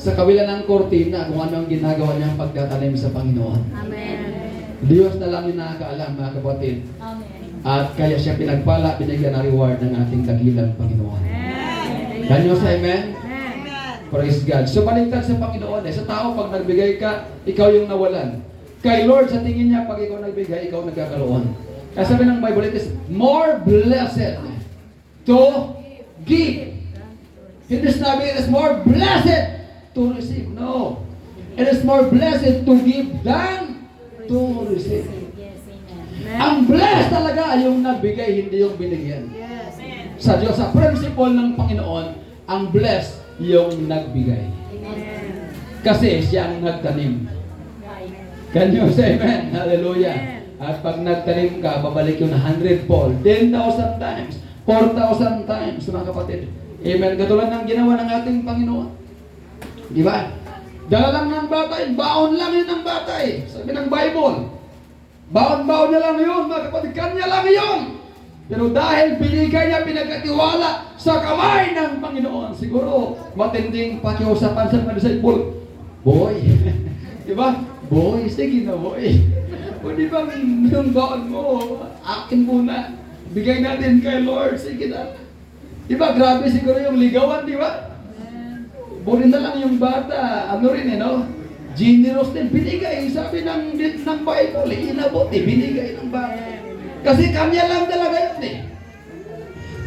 Sa kabila ng kortina, kung ano ang ginagawa niyang pagtatanim sa Panginoon. Amen. Diyos na lang yung nakakaalam, mga kapatid. Amen. At kaya siya pinagpala, binigyan ng reward ng ating dakilang Panginoon. Can you say amen? Praise God. So baliktad sa Panginoon. Sa tao, pag nagbigay ka, ikaw yung nawalan. Kay Lord, sa tingin niya, pag ikaw nagbigay, ikaw nagkakaroon. Kaya sabi ng Bible, it is more blessed to give. Hindi sinabi, it is more blessed to receive. No. It is more blessed to give than to receive. Ang blessed talaga yung nagbigay, hindi yung binigyan. Sa Diyos, sa principle ng Panginoon, ang blessed yung nagbigay. Kasi siya ang nagtanim. Can you say amen? Hallelujah. At pag nagtanim ka, babalik yung 100-fold, 10,000 times, 4,000 times, mga kapatid. Amen. Katulad ng ginawa ng ating Panginoon. Di ba? Dala lang ng batay, baon lang yun ng batay. Sabi ng Bible. Baon-baon niya lang yun, mga kapatid. Kanya lang yun. Pero dahil binigay niya, pinagkatiwala sa kamay ng Panginoon, siguro matinding pakiusapan sa mga disciple. Boy, di ba? Boy, sige na boy. O di ba yung baon mo, akin muna. Bigay natin kay Lord, sige na. Di ba, grabe siguro yung ligawan, di ba? Burin na lang yung bata, ano rin no? Generous din, binigay. Sabi ng Bible, inabot binigay ng bata. Kasi kanya lang talaga yun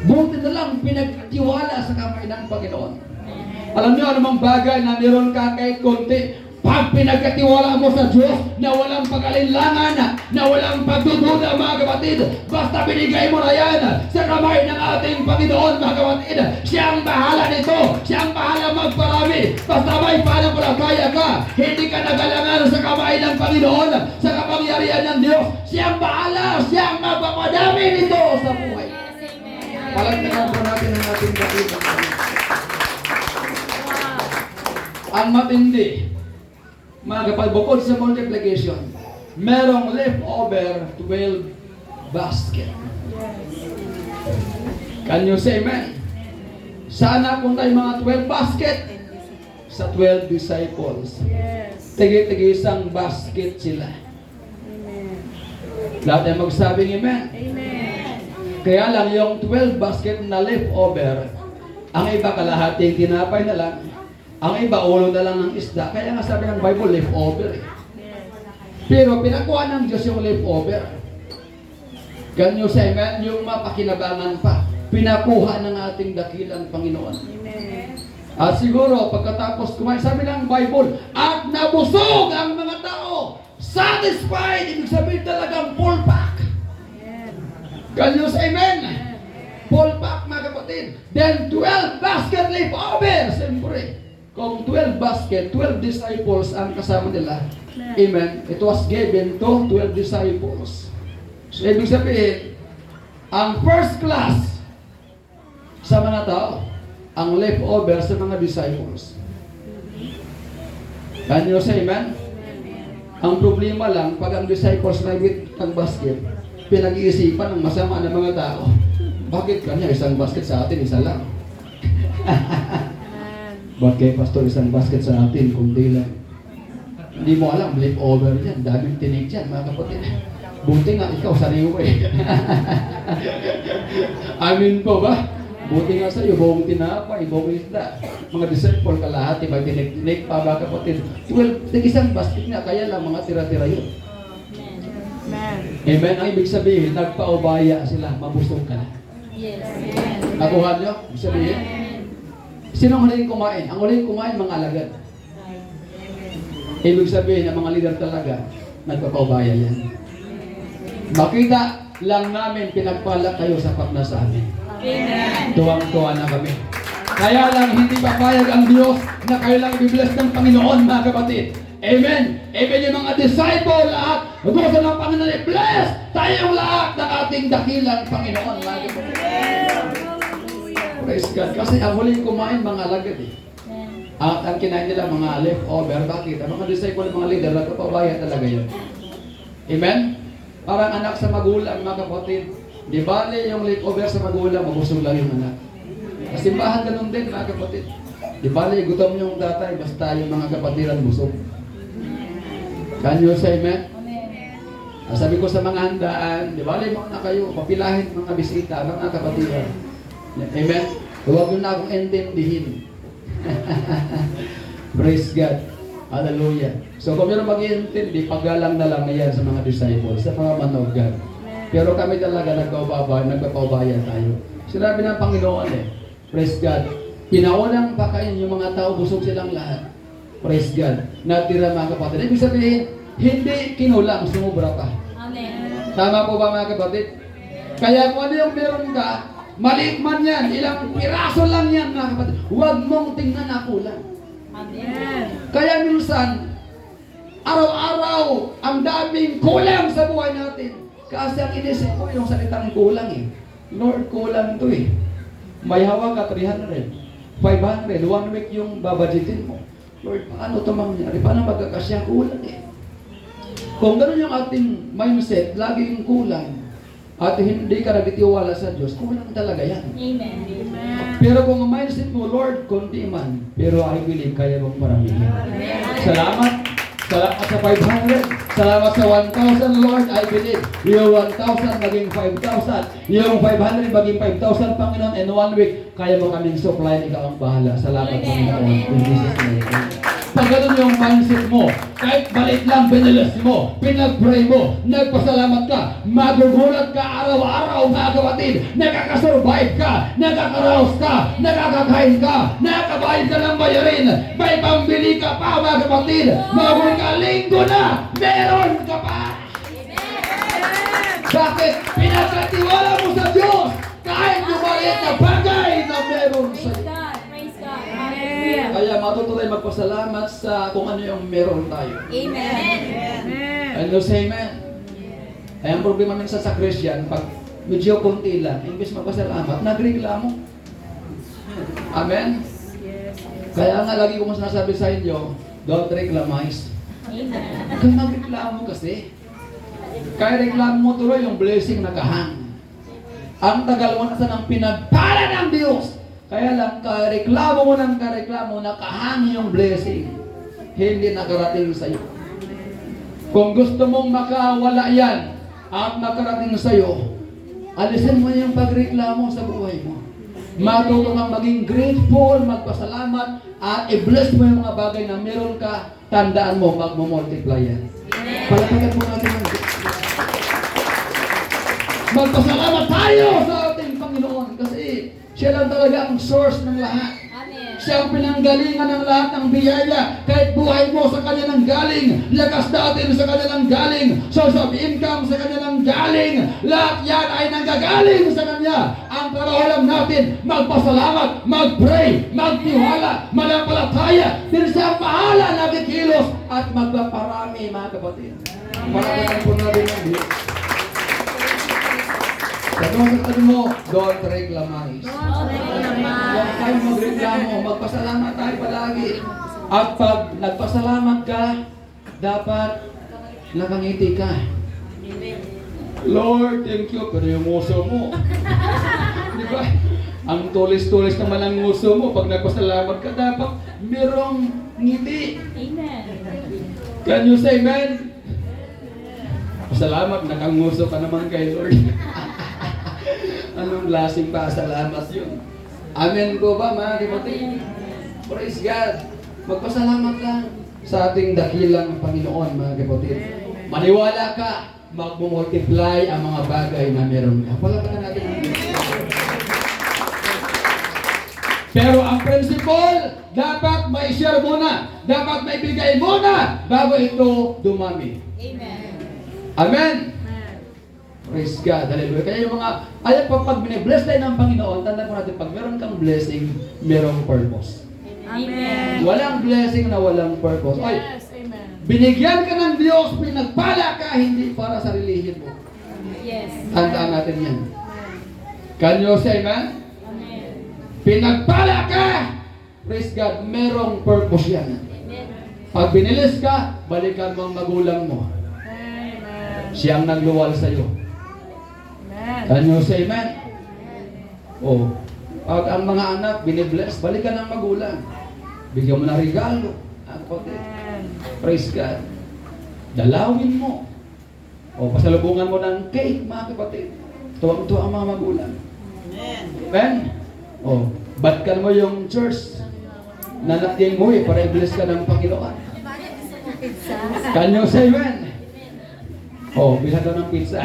Buti na lang pinagtiwala sa kamay ng Panginoon. Alam niyo, anumang bagay na meron ka kahit konti, pag pinagkatiwala mo sa Diyos na walang pag-alinlangan, na walang pagdududa, mga kapatid, basta binigay mo na yan sa kamay ng ating Panginoon, mga kapatid, siyang bahala nito, siyang bahala magparami, basta may pananampalataya ka, hindi ka nagalangan sa kamay ng Panginoon, sa kapangyarihan ng Diyos, siyang bahala, siyang magpapadami nito sa buhay. Palagdagan po natin ang ating dakilang Panginoon. Ang matindi, mga kapatid, bukod sa multiplication, merong leftover 12 basket. Can you say amen? Sana kung tayo mga 12 basket sa 12 disciples. Tigi-tigi isang basket sila. Lahat ay magsabing amen. Kaya lang yung 12 basket na leftover, ang iba kalahating tinapay na lang, ang iba ulo na lang ng isda. Kaya nga sabi ng Bible, leftover Pero pinakuha ng Diyos yung leftover. Can you say amen? Yung mapakinabangan pa, pinakuha ng ating dakilang Panginoon. At siguro, pagkatapos kumain, sabi ng Bible, at nabusog ang mga tao. Satisfied, ibig sabihin talagang full pack. Can you say amen? Full pack, mga kapatid. Then 12 basket leftover. Siyempre, kung 12 basket, 12 disciples ang kasama nila. Amen. It was given to 12 disciples. So, ibig sabihin, ang first class sa mga tao, ang leftover sa mga disciples. Can you say amen? Ang problema lang, pag ang disciples na ang basket, pinag-iisipan ng masama ng mga tao. Bakit kanya isang basket sa atin, isa lang? Bakit pastor isang basket sa atin, kundi lang? Hindi mo alam, leftover yan, daming tinig yan, mga kapatid. Buti nga ikaw, sariwa Amin po ba? Buti nga sa'yo, buong tinapay, buong isda. Mga disciple kalahati, may tinig pa, mga kapatid. 12, isang basket nga, kaya lang mga tira-tira yun. Amen. Ang ibig sabihin, nagpaubaya sila, mabusog ka na. Yes. Nakuha nyo? Ibig sabihin? Sino ang huling kumain? Ang huling kumain, mga alagad. Ibig sabihin, ang mga leader talaga, nagpapaubaya yan. Makita lang namin, pinagpala kayo sapat na sa amin. Tuwang-tuwa na kami. Kaya lang, hindi papayag ang Diyos na kayo lang i-bless ng Panginoon, mga kapatid. Amen. Amen yung mga disciple lahat. Gusto ng Panginoon i-bless tayong lahat ng ating dakilang Panginoon, mga kapatid. Praise God. Kasi ang huling kumain, mga alagad At ang kinain nila, mga leftover. Bakit? Ang mga disciple, mga leader, nagpapabaya talaga yun. Amen? Parang anak sa magulang, mga kapatid. Di bale yung leftover sa magulang, mabusog lang yung anak. Sa simbahan ganun din, mga kapatid. Di bale, gutom yung tatay, basta yung mga kapatiran busog. Can you say amen? Sabi ko sa mga handaan, di ba, limang na kayo, papilahin mga bisita, mga kapatiran. Amen? Huwag nyo na akong intindihin. Praise God. Hallelujah. So kung meron mag-iintindi, paggalang na lang na yan sa mga disciples, sa mga manogan. Pero kami talaga nagpapaubaya tayo. Sinabi ng Panginoon praise God, pinaunang pakain yung mga tao, busog silang lahat. Praise God. Natira mga kapatid. Ibig sabihin, hindi kinulang, sumubra pa. Amen. Tama po ba mga kapatid? Kaya kung ano yung meron ka, maliit man yan, ilang piraso lang yan mga kapatid. Huwag mong tingnan na kulang. Amen. Kaya minsan, araw-araw, ang daming kulang sa buhay natin. Kasi ang inisip ko yung salitang kulang Lord, kulang to May hawak ka 300, 500, 1 week yung babadgetin mo. Lord, paano ito mangyari? Paano magkakasya? Kulang Kung gano'n yung ating mindset, laging kulang, at hindi ka nagtitiwala sa Diyos, kulang talaga yan. Amen. Pero kung ang mindset mo, Lord, konti man, pero I believe kaya mong maramihin. Salamat. Salamat sa 500. Salamat sa 1,000, Lord. I believe. Yung 1,000 maging 5,000. Yung 500 maging 5,000, Panginoon. In 1 week, kaya mo kaming supply. Ikaw ang bahala. Salamat, Panginoon. In Jesus' name. Pag ganun yung mindset mo, kahit balik lang pinilis mo, pinag-pray mo, nagpasalamat ka, magugulat ka araw-araw mga kapatid, nakakasurvive ka, nakakaraos ka, nakakakain ka, nakakabayad ka ng bayarin, may pambili ka pa mga kapatid, mga linggo na, meron ka pa! Bakit? Pinagkatiwala mo sa Diyos kahit yung maliit na bagay na meron sa iyo. Kaya matutuloy magpasalamat sa kung ano yung meron tayo. Amen. And you say amen. Ay ang problema minsan sa Christian, pag medyo konti lang, imbes magpasalamat, nagreklamo. Amen? Kaya nga lagi ko sinasabi sa inyo, don't reclamize. Amen. Kung magreklamo kasi, kaya reklamo mo tuloy yung blessing na kahang. Ang tagal mo na sa ng pinagpala ng Diyos. Kaya lang, kareklamo mo ng kareklamo, nakahang yung blessing. Hindi nakarating sa iyo. Kung gusto mong makawala yan at makarating sa iyo, alisin mo yung pagreklamo sa buhay mo. Matuto kang maging grateful, magpasalamat, at i-bless mo yung mga bagay na meron ka, tandaan mo, magmumultiply yan. Palatagan mo natin ang Diyos. Magpasalamat tayo sa ating Panginoon kasi siya lang talaga ang source ng lahat. Amen. Siya ang pinanggalingan ng lahat ng biyaya. Kahit buhay mo sa Kanya nang galing, lakas natin sa Kanya nang galing, source of income sa Kanya nang galing, lahat yan ay nanggagaling sa Kanya. Ang trabaho lang natin, magpasalamat, mag-pray, magtiwala, manampalataya. Dahil siya ang bahala nakikilos at magpaparami mga kapatid. Marami po natin ang Diyos. Sabi mo, don't reclamize. Huwag tayong magreklamo, magpasalamat tayo palagi. At pag nagpasalamat ka, dapat nakangiti ka. Lord, thank you. Pero yung nguso mo, di ba? Ang tulis-tulis naman ang nguso mo. Pag nagpasalamat ka, dapat merong ngiti. Amen. Can you say amen? Salamat, nakanguso ka naman kay Lord. Anong lasing pa salamat yun? Amen ko ba mga kapatid? Praise God. Magpasalamat lang sa ating dakilang Panginoon mga kapatid. Maniwala ka, magmumultiply ang mga bagay na meron ka. Palakpakan natin ang Diyos. Pero ang principle, dapat may share muna. Dapat may bigay muna bago ito dumami. Amen. Amen. Praise God. Hallelujah. Kaya yung mga, ayan pag bine-bless tayo ng Panginoon, tandaan mo natin, pag meron kang blessing, merong purpose. Amen. Walang blessing na walang purpose. Ay, Yes, amen. binigyan ka ng Diyos, pinagpala ka, hindi para sarilihin mo. Yes. Tandaan natin yan. Can you say amen? Amen. Pinagpala ka! Praise God, merong purpose yan. Amen. Pag binilis ka, balikan mo ang magulang mo. Amen. Siyang nagluwal sa iyo. Can you say amen? Oh, pag ang mga anak binibless, balikan ng magulang. Bigyan mo ng regalo. Praise God. Dalawin mo. O pasalubungan mo ng cake, mga kapatid. Tuwang-tuwa ang mga magulang. Amen? O, batkan mo yung church na nating mo para i-bless ka ng Panginoon. Can you say amen? O, bila daw ng pizza.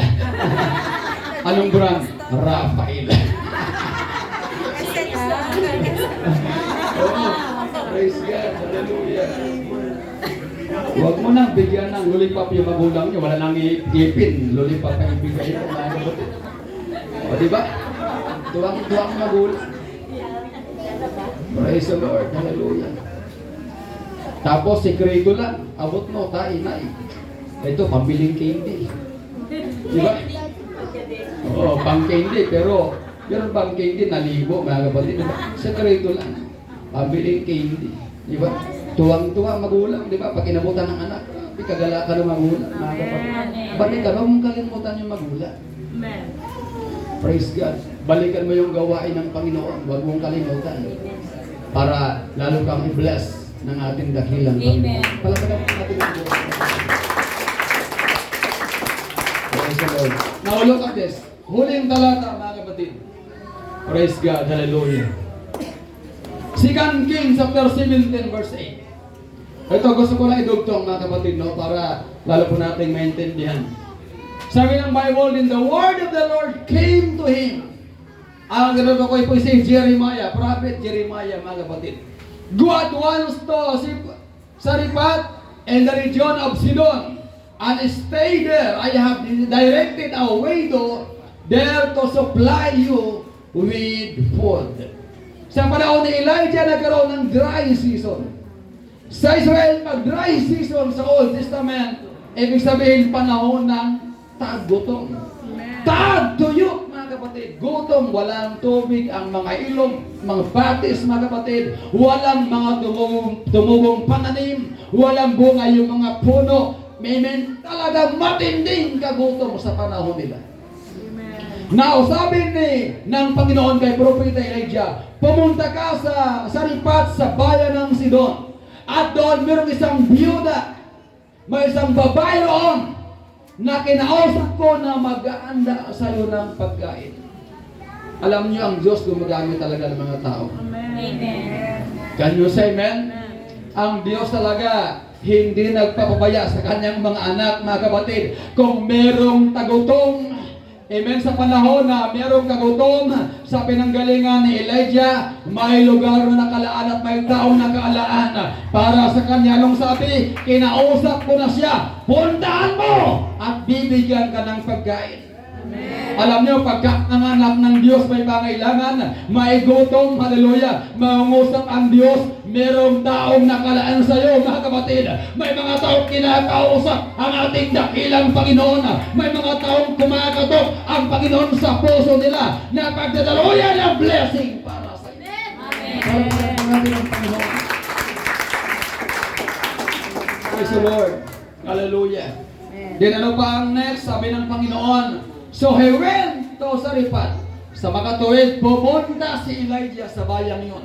Anong brand? Rafael. Oh, praise God. Hallelujah. Huwag mo nang bigyan ng lollipop yung magulang nyo. Wala nang ipin. Lollipop ang ibigay mo. O, diba? Tuwang-tuwang magulang. Praise the Lord. Hallelujah. Tapos, sekreto lang. Abot mo, tainay. Ito, pambiling candy. Diba? Oo, pang candy. Pero, meron bang candy na libo, mga kapatid? Diba? Sekreto lang. Pambiling candy. Diba? Tuwang-tuwa magulang. Diba? Pag inabutan ng anak, kagala ka ng magulang, mga kapatid. Bakit ka mong kalimutan yung magulang? Praise God. Balikan mo yung gawain ng Panginoon. Huwag mong kalimutan. Para lalo kang i-bless ng ating dakilang Panginoon. Palagyan mo natin ang Diyos. Praise the Lord. Now look at this. Huling talata, mga kapatid. Praise God. Hallelujah. 2 Kings chapter 17 verse 8. Ito gusto ko lang idugtong, mga kapatid, no, para lalo po nating maintindihan. Sabi ng Bible, "In the word of the Lord came to him." Ang ganun ko po si Jeremiah, prophet Jeremiah, mga kapatid. God wants to Sarifat and the region of Sidon and stay there. I have directed a widow there to supply you with food. Sa panahon ni Elijah, nagkaroon ng dry season. Sa Israel, pag dry season sa Old Testament, ibig sabihin panahon ng tag-gutom. Tag-tuyok, mga kapatid. Gutom, walang tubig ang mga ilog, mga batis, mga kapatid. Walang mga tumubong pananim. Walang bunga yung mga puno. Talaga matinding kagutom sa panahon nila. Now, sabi ng Panginoon kay Propeta Elijah, pumunta ka sa Sarifat sa bayan ng Sidon. At doon mayroong isang biyuda. May isang babae roon na kinausap ko na mag-aanda sa iyo ng pagkain. Alam niyo, ang Diyos gumagamit talaga ng mga tao. Amen. Can you say amen? Ang Diyos talaga hindi nagpapabaya sa kanyang mga anak, mga kapatid. Kung merong tagutom, amen, sa panahon na merong kagutom sa pinanggalingan ni Elijah, may lugar na nakalaan at may taong nakalaan para sa kanya. Nung sabi, kinausap ko na siya, puntahan mo at bibigyan ka ng pagkain. Amen. Alam niyo, pagka ang anak ng Diyos may pangailangan, may gutom, hallelujah, mangungusap ang Diyos, merong taong nakalaan sa iyo, mga kapatid. May mga taong kinakausap ang ating dakilang Panginoon. May mga taong kumakatok ang Panginoon sa puso nila na pagdadaluyan ang blessing para sa iyo. Amen. Praise the Lord. Hallelujah. Then ano pa ang next? Sabi ng Panginoon, so he went to Sarifat. Sa makatuwid, pumunta si Elijah sa bayang yun.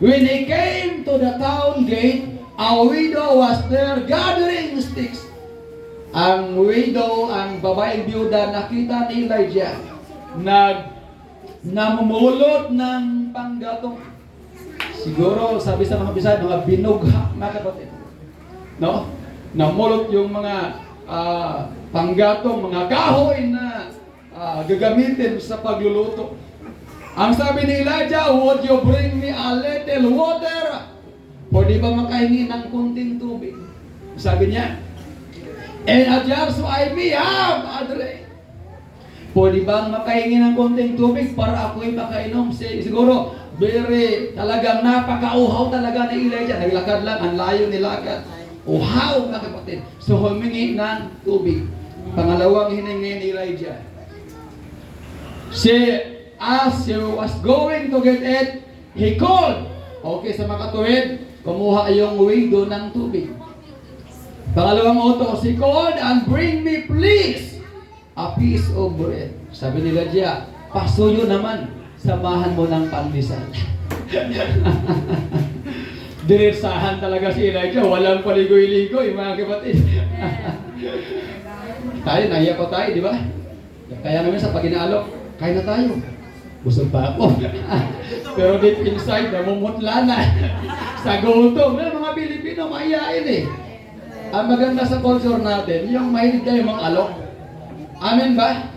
When he came to the town gate, a widow was there gathering sticks. Ang widow, ang babaeng biyuda, nakita ni Elijah, namumulot ng panggatong. Siguro, sabi sa mga Bisaya, mga binugha, mga kapatid. No? Namulot yung mga panggatong, mga kahoy na gagamitin sa pagluluto. Ang sabi ni Elijah, would you bring me a little water? Pwede ba makahingi ng kunting tubig? Sabi niya, and a jar so I may have a drink. Pwede ba makahingi ng kunting tubig para ako'y makainom? Siguro, talagang napakauhaw talaga ni Elijah. Naglakad lang, ang layo nilakad. Uhaw, mga kapatid. So, humingi ng tubig. Pangalawang hiningi ni Elijah. As he was going to get it, he called. Okay, sa makatuwid, kumuha yung widow ng tubig. Pangalawang utos, he called and bring me please a piece of bread. Sabi ni Elijah, pasuyo naman, samahan mo ng pandesal. Diretsahan talaga si Elijah, walang paligoy-ligoy, mga kapatid. Tayo, nahiya pa tayo, di ba? Kaya namin sa pag inaalok, kain na tayo. Busog pa ako. Pero deep inside, namumutla na. Sa gutom. Mga Pilipino, mahihain eh. Ang maganda sa culture natin, yung mahilig kayo mga alok. Amen ba?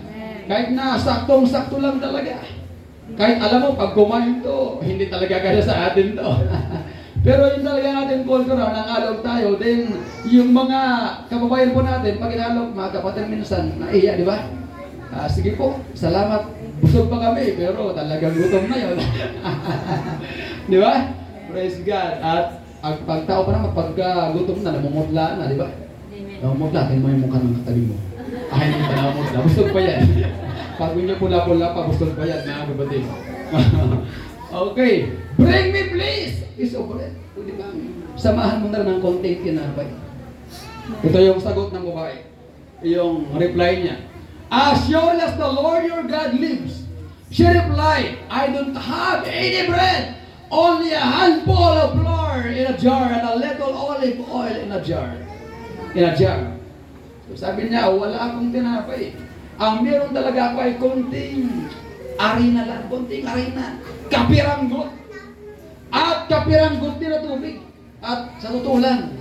Kahit na saktong-sakto lang talaga. Kahit alam mo, pag kumain to, hindi talaga kaya sa atin to. Pero yung talaga natin culture, nang alok tayo, then yung mga kababayan po natin, pag inalok, mga kapatid minsan, naiya, di ba? Sige po, salamat. Busog pa kami, pero talagang gutom na yun. Di ba? Praise God. At ang pagtao pa naman, pagka gutom na, namumutla na, di ba? Namumutla, tingin mo yung mukha ng katabi mo. Hindi pa namumutla. Busog pa yan. Pag hindi pula-pula pa, busog pa yan, mga kapatid. Okay. Bring me please! Iso po rin. Di ba? Samahan mo na ng konting tinapay. Ito yung sagot ng babae. Yung reply niya. As sure as the Lord your God lives, she replied, I don't have any bread, only a handful of flour in a jar and a little olive oil in a jar. So sabi niya, wala akong tinapay. Ang meron talaga ako ay konting arena lang, konting arena. Kapiranggot. At kapiranggot din na tubig. At sa totoo lang,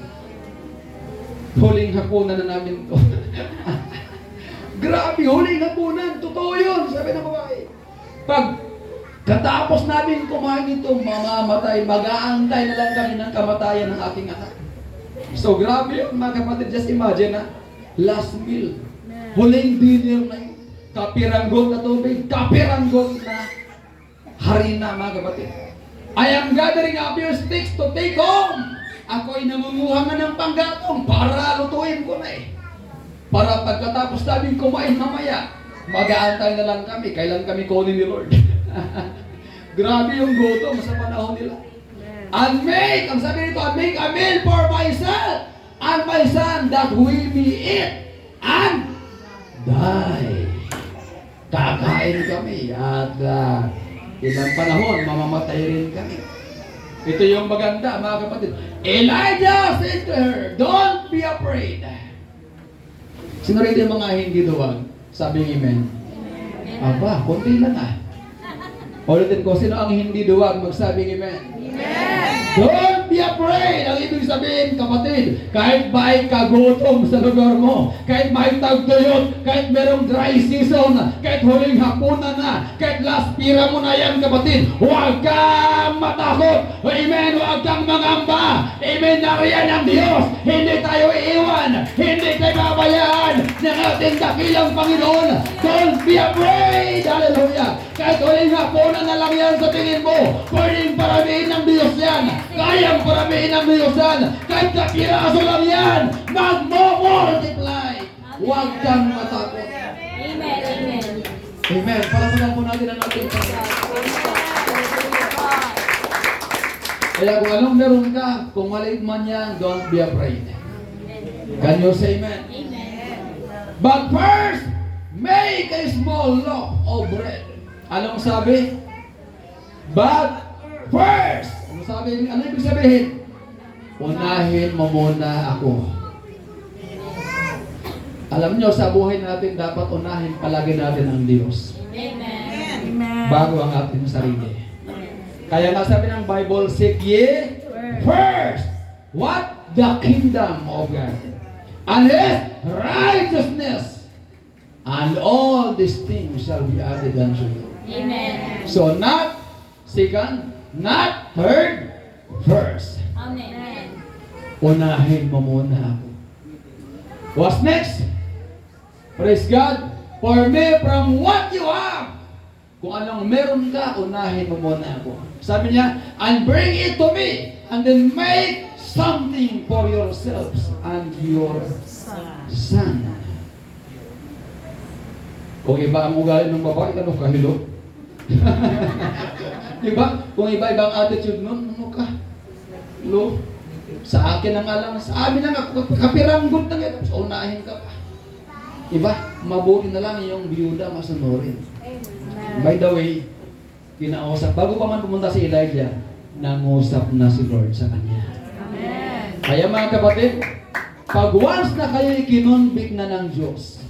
huling hapunan na namin to. Grabe, huling hapunan. Totoo yun, sabi ng babae. Pag katapos namin kumain ito, mamamatay, mag-aantay na lang kami ng kamatayan ng aking anak. So grabe yun, mga kapatid. Just imagine na, last meal, huling dinner na yun. Kapiranggot na tubig, kapiranggot na harina, mga kapatid. I am gathering up your sticks to take home. Ako'y nangunguha nga ng panggatong para lutuin ko na eh. Para pagkatapos namin kumain mamaya, mag-aantay na lang kami, kailan kami kunin ni Lord. Grabe yung gutom sa panahon nila. And make, ang sabi nito, and make a meal for myself and my son that we may eat and die. Kakain kami at ilang panahon, mamamatay rin kami. Ito yung maganda, mga kapatid. Elijah said to her, don't be afraid. Sino rin yung mga hindi duwag? Sabi ng amen. Aba, konti lang ah. Ulitin ko, sino ang hindi duwag? Magsabing amen. Don't be afraid! Ang ibig sabihin, kapatid, kahit ba'y kagutom sa lugar mo, kahit may tagtuyot, kahit merong dry season, kahit huling hapunan na, kahit last pira mo na yan, kapatid, huwag kang matakot! Amen! Huwag kang mangamba! Amen! Nariyan ang Diyos! Hindi tayo iiwan! Hindi tayo babayaan ng ating dakilang Panginoon! Don't be afraid! Hallelujah! Kahit huling hapunan na lang yan sa tingin mo, pwedeng paramihin ng Diyos yan! Kayang paramihin ng Diyos yan! Kahit kapiraso lang yan! Mag-multiply! Huwag kang matakot! Amen. Amen. Amen! Palakpakan po natin ang ating Panginoon. Kaya kung anong meron ka, kung maliit man yan, don't be afraid. Can you say amen? Amen. But first, make a small loaf of bread. Anong sabi? But first, ano ibig sabihin? Unahin mo muna ako. Alam nyo, sa buhay natin, dapat unahin palagi natin ang Diyos. Amen. Bago ang ating sarili. Kaya nga sabi ng Bible, seek ye first. What? The kingdom of God. And His righteousness. And all these things shall be added unto you. Amen. So not second, not third, first. Amen. Unahin mo muna ako. What's next? Praise God. For me, from what you have. Kung anong meron ka, unahin mo muna ako. Sabi niya, and bring it to me, and then make something for yourselves and your son. Kung iba ang ugali ng babae, ano ka, hello? Diba? Kung iba-ibang attitude nun, ano ka? Hello? Sa akin ang alam, sa amin ang kapiranggot na ngayon, so unahin ka pa. Diba? Mabuti na lang yung biyuda masunurin. By the way, kinausap, bago pa man pumunta si Elijah, nangusap na si Lord sa kanya. Amen. Kaya mga kapatid, pag once na kayo ikinonvict na ng Diyos,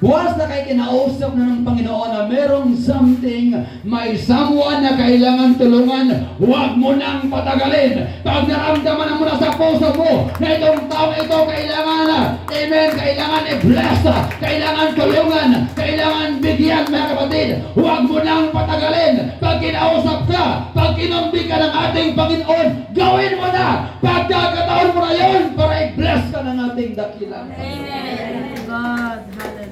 Once na kayo kinausap na ng Panginoon na merong something, may someone na kailangan tulungan, huwag mo nang patagalin. Pag naramdaman mo na sa puso mo na itong taong ito kailangan na, amen, kailangan i-bless, kailangan tulungan, kailangan bigyan, mga kapatid, huwag mo nang patagalin. Pag kinausap ka, pag kinumbi ka ng ating Panginoon, gawin mo na. Pagkakataon mo na yun para i-bless ka ng ating dakilang. Amen. God.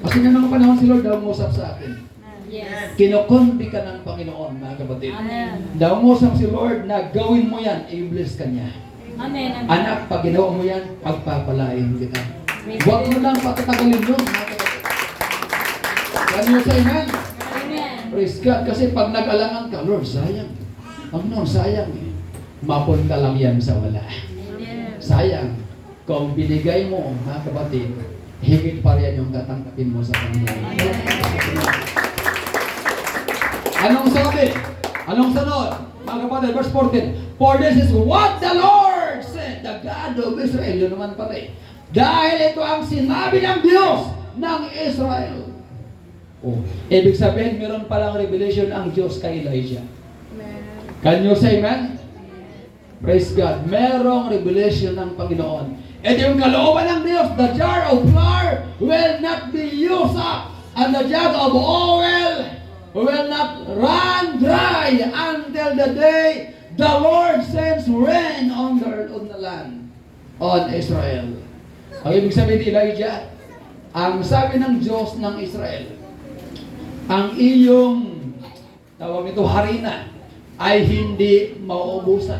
Kasi nga mga panahon si Lord daw umusap sa atin. Yes. Kinukundi ka ng Panginoon, mga kapatid. Amen. Daw umusap si Lord na gawin mo yan, i-bless ka niya. Amen. Anak, pag ginawa mo yan, pagpapalain kita. Huwag mo lang patatagalin yun, mga kapatid. Yan yun sa amen. Amen. Praise God. Kasi pag nag-alangan ka, Lord, sayang. Panginoon, sayang eh. Mapunta lang yan sa wala. Sayang. Kung binigay mo, mga kapatid, higit pa rin yung tatangkapin mo sa Panginoon. Anong sabi? Anong sunod? Mga kapatid, verse 14. For this is what the Lord said, the God of Israel. Yun naman pati. Dahil ito ang sinabi ng Diyos ng Israel. Oh, ibig sabihin, meron palang revelation ang Diyos kay Elijah. Can you say amen? Praise God. Merong revelation ng Panginoon. Ito yung kalooban ng Diyos. The jar of flour will not be used up, and the jug of oil will not run dry until the day the Lord sends rain on the land, on Israel. Ang ibig sabihin ni Elijah, ang sabi ng Diyos ng Israel, ang iyong, tawag nito, harina, ay hindi mauubusan.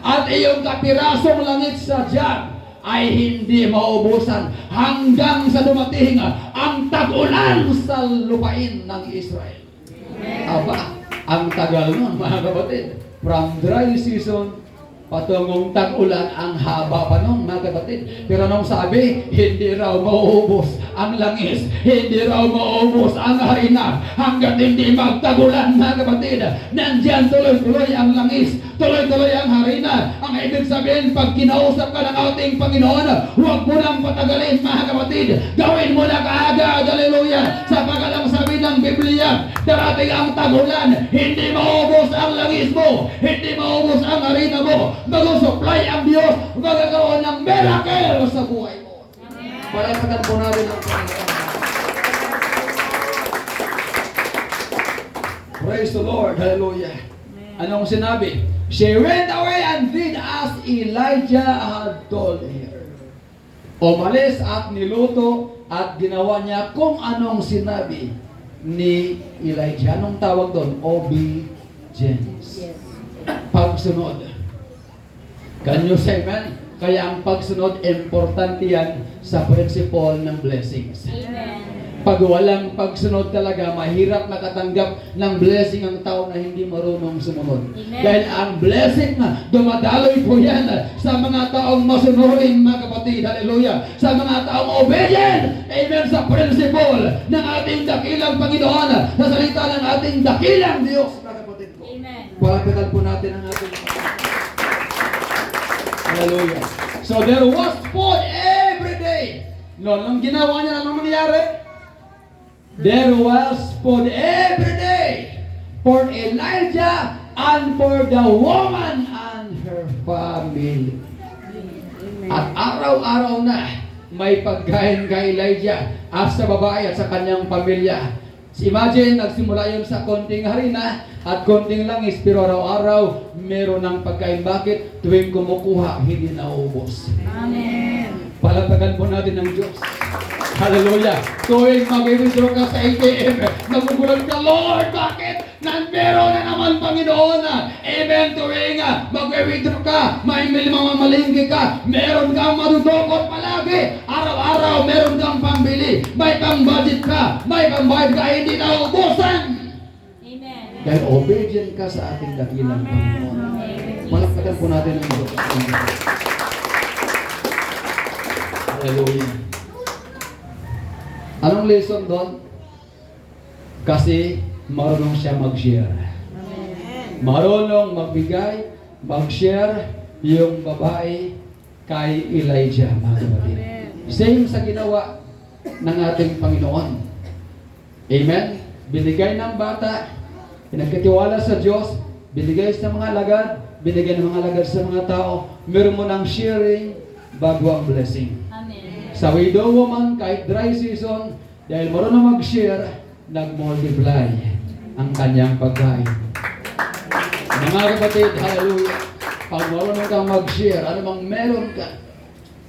At iyong kapirasong langit sa jug ay hindi maubusan hanggang sa dumating ang tag-ulan sa lupain ng Israel. Aba, ang tagal nun, mga kapatid. From dry season patungong tag-ulan, ang haba pa nun, mga kapatid. Pero nung sabi, hindi raw mauubos ang langis, hindi raw mauubos ang harina, hanggat hindi magtagulan, mga kapatid. Nandyan tuloy-tuloy ang langis, tuloy-tuloy ang harina. Ang ibig sabihin, pag kinausap ka ng ating Panginoon, huwag mo nang patagalin, mga kapatid. Gawin mo na kaagad, hallelujah. Sapagkat ang sabi ng Biblia, darating ang tagulan, hindi maubos ang langis mo, hindi maubos ang harina mo. Mag-supply ang Diyos, magkakaroon ng miracle sa buhay mo. Palakpakan po natin ang Panginoon. Praise the Lord, hallelujah. Anong sinabi? She went away and did as Elijah had told her. Umalis at niluto at ginawa niya kung anong sinabi ni Elijah. Anong tawag doon? Obedience. Pagsunod. Can you say amen? Kaya ang pagsunod, importante yan sa principle ng blessings. Amen. Pag walang pagsunod talaga, mahirap makatanggap ng blessing ang tao na hindi marunong sumunod. Amen. Dahil ang blessing na dumadaloy po yan sa mga taong masunurin, mga kapatid. Hallelujah. Sa mga taong obedient. Amen. Sa principle ng ating dakilang Panginoon, sa salita ng ating dakilang Diyos, mga kapatid ko. Amen. Palakpakan po natin ang ating Hallelujah. So there was food every day. No, nung ginawa niya, anong nangyari? There was food every day for Elijah and for the woman and her family. At araw-araw na may pagkain kay Elijah at sa babae at sa kanyang pamilya. Imagine, nagsimula yun sa konting harina at konting langis, pero araw-araw meron ng pagkain. Bakit? Tuwing kumukuha, hindi nauubos. Amen. Palagpagan po natin ng Diyos. Hallelujah. Tuwing mag-withdraw ka sa ATM, nagugulan ka, Lord, bakit? Meron na naman, Panginoon. Amen. Tuwing mag-withdraw ka, may mamamalinggi ka, meron kang madudukot palagi. Araw-araw, meron kang pambili. May pang-budget ka, may pang-bayad ka, hindi naubusan. Amen. Dahil obedient ka sa ating dakilang Panginoon. Palagpagan po natin ang Diyos. Hallelujah. Anong lesson doon? Kasi marunong siya mag-share. Marunong magbigay, mag-share yung babae kay Elijah, mga kapatid. Same sa ginawa ng ating Panginoon. Amen? Binigay ng bata, pinagkatiwala sa Diyos, binigay sa mga alagad, binigay ng mga alagad sa mga tao, meron mo ng sharing bago ang blessing. Amen. Sa widow woman, kahit dry season, dahil marunong mag-share, nag-multiply ang kanyang pagkain. Mga kapatid, hallelujah. Pag marunong kang mag-share, anumang meron ka,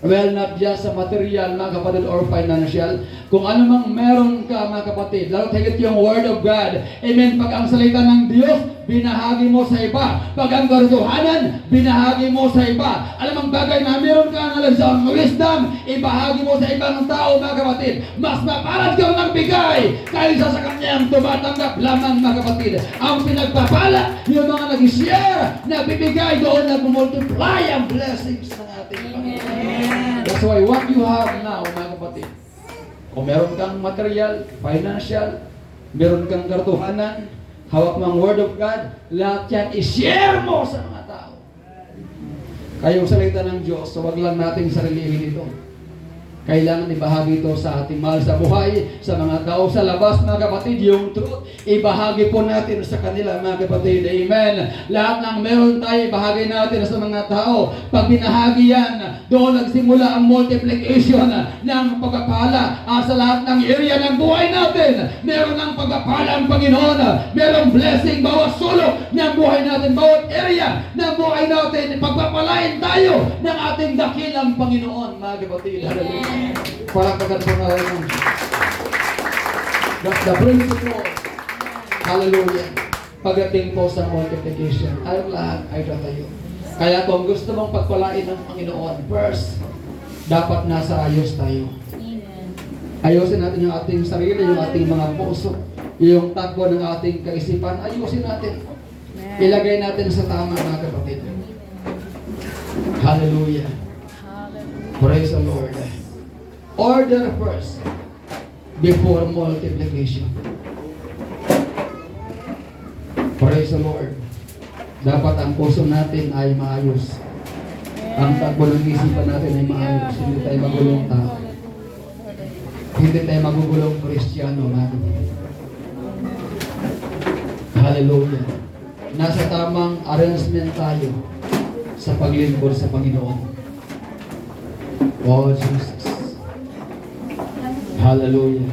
well, not just sa material, mga kapatid, or financial. Kung anumang meron ka, mga kapatid, lalo higit yung Word of God. Amen. Pag ang salita ng Diyos, binahagi mo sa iba. Pag ang karutuhanan, binahagi mo sa iba. Alam ang bagay na meron ka ng sa wisdom, ibahagi mo sa ibang tao, mga kapatid. Mas mapalad ka ng bigay kaysa sa kanyang tumatanggap lamang, mga kapatid. Ang pinagpapala, yung mga nag-share, nagbibigay doon, nag-multiply ang blessings ng ating Panginoon. That's why what you have now, mga kapatid, kung meron kang material, financial, meron kang kartuhanan, hawak mo ang Word of God, lahat yan i-share mo sa mga tao. Kayong salita ng Diyos, so wag lang nating sarilihin ito. Kailangan ibahagi ito sa ating mahal sa buhay, sa mga tao sa labas, mga kapatid, yung truth, ibahagi po natin sa kanila, mga kapatid. Amen. Lahat ng meron tayo, ibahagi natin sa mga tao. Pag binahagi yan, doon nagsimula ang multiplication ng pagpapala sa lahat ng area ng buhay natin. Meron ng pagpapala ang Panginoon. Merong blessing bawat sulok ng buhay natin, bawat area ng buhay natin. Pagpapalain tayo ng ating dakilang Panginoon, mga kapatid. Hallelujah. Palakpakan po na rin. That's the principle. Hallelujah. Pagdating po sa multiplication, ang lahat ay tatayo. Kaya kung gusto mong pagpalain ng Panginoon, first, dapat nasa ayos tayo. Amen. Ayusin natin yung ating sarili, yung ating mga puso, yung takbo ng ating kaisipan, ayusin natin. Ilagay natin sa tama, mga kapatid. Hallelujah. Praise the Lord. Order first before multiplication. Praise the Lord. Dapat ang puso natin ay maayos. Ang takbo ng isipan natin ay maayos. Hindi tayo magulong tao. Hindi tayo magugulong Kristiyano natin. Hallelujah. Nasa tamang arrangement tayo sa paglingkod sa Panginoon. Oh, Jesus. Hallelujah.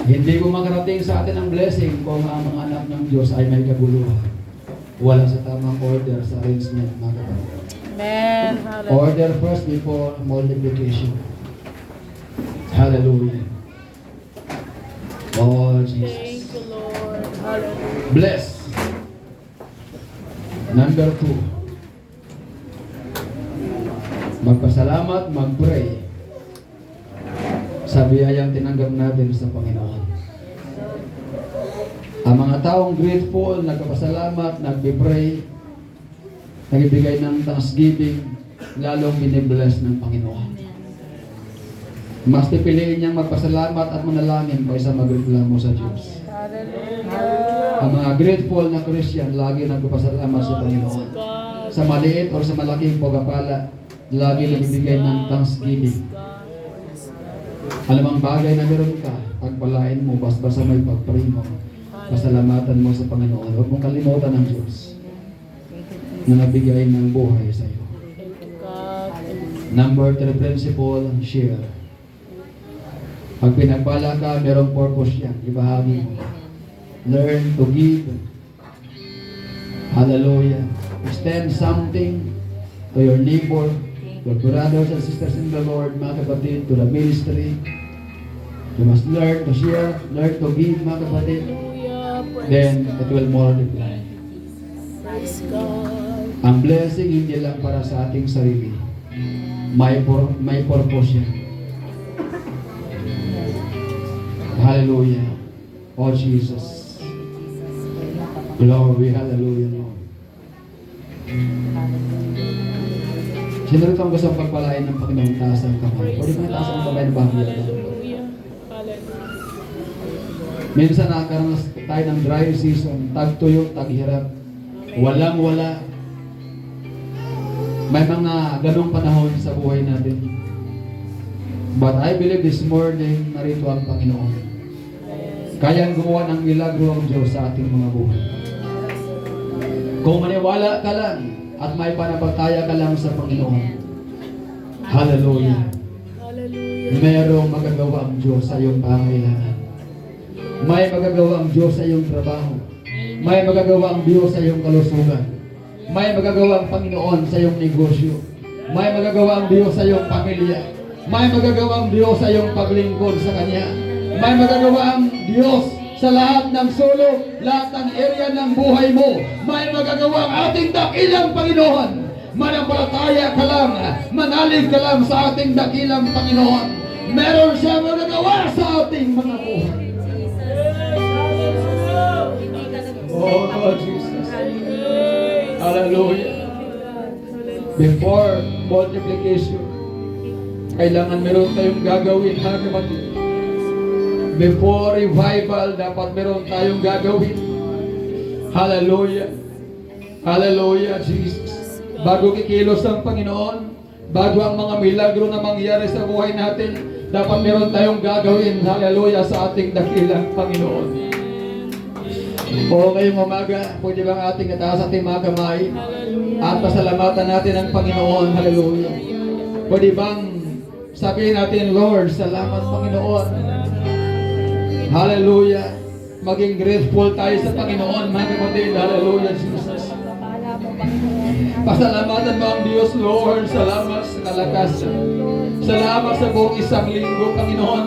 Hindi ko makarating sa atin ang blessing kung ang mga anak ng Diyos ay may kaguluhan. Wala sa tamang order sa arrangement, mga kapatid. Amen. Order first before multiplication. Hallelujah. Oh, Jesus. Thank you, Lord. Hallelujah. Bless. Number 2. Magpasalamat, mag-pray sa biyayang tinanggap natin sa Panginoon. Ang mga taong grateful, nagpapasalamat, nagpipray, nagbibigay ng thanksgiving, lalong binibless ng Panginoon. Mas pipiliin niyang magpasalamat at manalangin kaysa magreklamo sa Diyos. Hallelujah. Ang mga grateful na Christian, lagi nagpapasalamat sa Panginoon. Sa maliit o sa malaking pagpapala, lagi nagbibigay ng thanksgiving. Alam ang bagay na meron ka, pagpalain mo, basta may pagpray mo, pasalamatan mo sa Panginoon. Huwag mong kalimutan ang Diyos na nabigay ng buhay sa iyo. Number 3 principle, share. Pag pinagpala ka, merong purpose yan. Ibahagi mo. Learn to give. Hallelujah. Extend something to your neighbor, your brothers and sisters in the Lord, mga kapatid, to the ministry. You must learn to share, learn to give, mga kapatid. Then, it will multiply. Praise God. Ang blessing hindi lang para sa ating sarili. May purpose yan. Hallelujah. Oh Jesus. Glory, hallelujah, Lord. Sino rito ang gusto pagpalain ng Panginoon? Taas ang kamay. Pwede mo taas ang kamay ng bahagya. Hallelujah. Hallelujah. Minsan nakakaranas tayo ng dry season, tag-tuyo, tag-hirap. Walang-wala. May mga ganong panahon sa buhay natin. But I believe this morning, narito ang Panginoon. Kayang gumawa ng milagro ang Diyos sa ating mga buhay. Kung maniwala ka lang at may panabataya ka lang sa Panginoon, hallelujah, Hallelujah. merong magagawa ang Diyos sa iyong pangailangan. May magagawa ang Diyos sa iyong trabaho. May magagawa ang Diyos sa iyong kalusugan. May magagawa ang Panginoon sa iyong negosyo. May magagawa ang Diyos sa iyong pamilya. May magagawa ang Diyos sa iyong paglingkod sa Kanya. May magagawa ang Diyos sa lahat ng sulok, lahat ng area ng buhay mo. May magagawa ang ating dakilang Panginoon. Manampalataya ka lang, manalig ka lang sa ating dakilang Panginoon. Meron siya magagawa sa ating mga buhay. Oh Lord Jesus. Hallelujah. Before multiplication, kailangan meron tayong gagawin, mga kapatid. Before revival, dapat meron tayong gagawin. Hallelujah. Hallelujah, Jesus. Bago kikilos ang Panginoon, bago ang mga milagro na mangyari sa buhay natin, dapat meron tayong gagawin. Hallelujah, sa ating dakilang Panginoon. O ngayong umaga, pwede bang ating itaas ating mga kamay at pasalamatan natin ang Panginoon? Hallelujah. Pwede bang sabihin natin, Lord, salamat Panginoon. Hallelujah. Maging grateful tayo sa Panginoon, mga kapatid. Hallelujah, Jesus. Pasalamatan mo ang Diyos, Lord. Salamat sa kalakasan. Salamat sa buong isang linggo, Panginoon.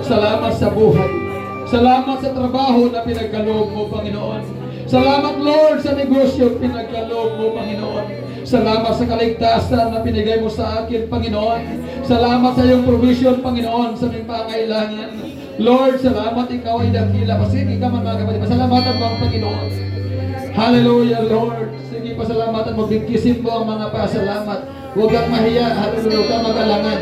Salamat sa buhay. Salamat sa trabaho na pinagkaloob mo, Panginoon. Salamat, Lord, sa negosyo pinagkaloob mo, Panginoon. Salamat sa kaligtasan na pinigay mo sa akin, Panginoon. Salamat sa iyong provision, Panginoon, sa aming pangailangan. Lord, salamat, ikaw ay dakila. Sige ka man, mga kapatid. Pasalamatan mo ang Panginoon. Hallelujah, Lord. Sige, pasalamatan mo. Bigkisin mo ang mga pasalamat. Huwag kang mahiya. Hallelujah. Huwag kang magalangan.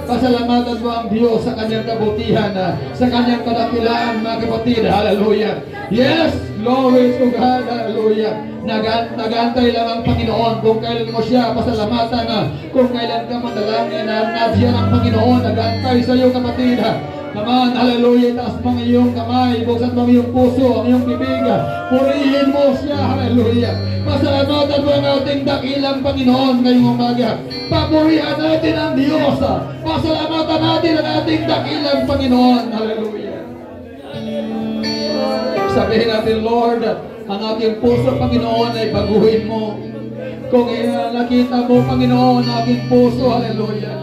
Pasalamatan mo ang Diyos sa kanyang kabutihan, sa kanyang kadakilaan, mga kapatid. Hallelujah. Yes, glory to God. Hallelujah. Nagantay lang ang Panginoon kung kailan mo siya pasalamatan, kung kailan ka madalangin, nandiyan ang Panginoon. Nagantay sa iyo, kapatid. Come on, hallelujah. Taas mo ang iyong kamay, buksan mo ang iyong puso, ang iyong bibig. Purihin mo siya, hallelujah. Pasalamatan mo ang ating dakilang Panginoon ngayong umaga. Papurihan natin ang Diyos. Pasalamatan natin ang ating dakilang Panginoon, hallelujah. Sabihin natin, Lord, ang aking puso, Panginoon, ay baguhin mo. Kung nakita mo, Panginoon, ang aking puso, hallelujah,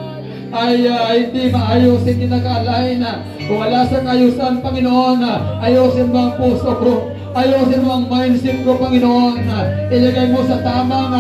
ay hindi maayos, hindi nag-align. Kung wala sa kaayusan, Panginoon, ayusin mo ang puso ko. Ayusin mo ang mindset ko, Panginoon. Ilagay mo sa tamang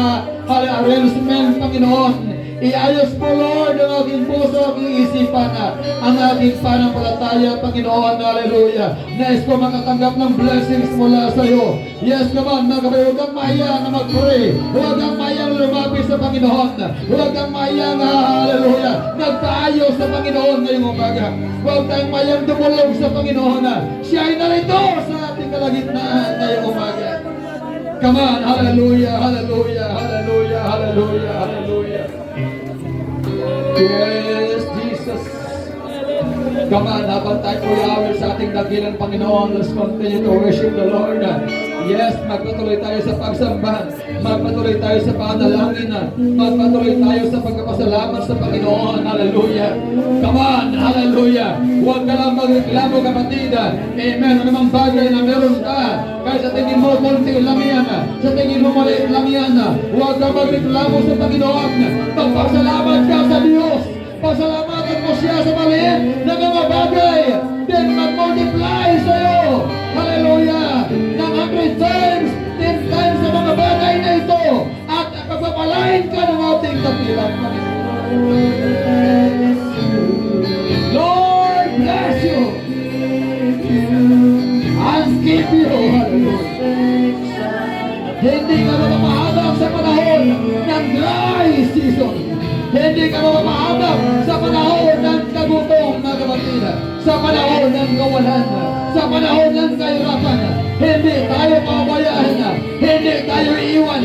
arrangement, Panginoon. Iayos mo, Lord, ang aking puso, aking isipan, ang aking panampalataya, Panginoon. Hallelujah. Nais ko makatanggap ng blessings mula sa iyo. Yes, come on, mga kapatid. Huwag kang mahiya na mag-pray. Huwag kang mahiya na lumapit sa Panginoon. Huwag kang mahiya na, hallelujah, nagpaayos sa Panginoon ngayong umaga. Huwag tayong mayang dumulog sa Panginoon. Siya ay narito sa ating kalagitnaan ngayong umaga. Come on, hallelujah, hallelujah, hallelujah, hallelujah, hallelujah. Yes, Jesus. Come on, habang tayo puyawin sa ating dakilang Panginoon, let's continue to worship the Lord. Yes, magpatuloy tayo sa pagsamba. Magpatuloy tayo sa panalangin. Magpatuloy tayo sa pagkapasalamat sa Panginoon. Hallelujah. Come on, hallelujah. Huwag ka lang magreklamo, kapatid. Amen. Anumang bagay na meron ka, kahit sa tingin mo, konti lang yan. Sa tingin mo, maliit lang yan. Huwag ka magreklamo sa Panginoon. Magpasalamat ka sa Diyos. Pasalamatan mo siya sa maliit na mga bagay. Then mag-multiply sa iyo. Hallelujah. Ng 100 times, 10 times sa mga bagay na ito. At pagpapalain ka ng ating dakilang Panginoon. Lord bless you and keep you. Hallelujah. Hindi ka mapapahabang sa panahon ng dry season. Hindi ka mapapahabang sa panahon ng kagutom, mga kapatid. Sa panahon ng kawalan. Sa panahon ng kahirapan. Hindi tayo pababayaan. Hindi tayo iiwan.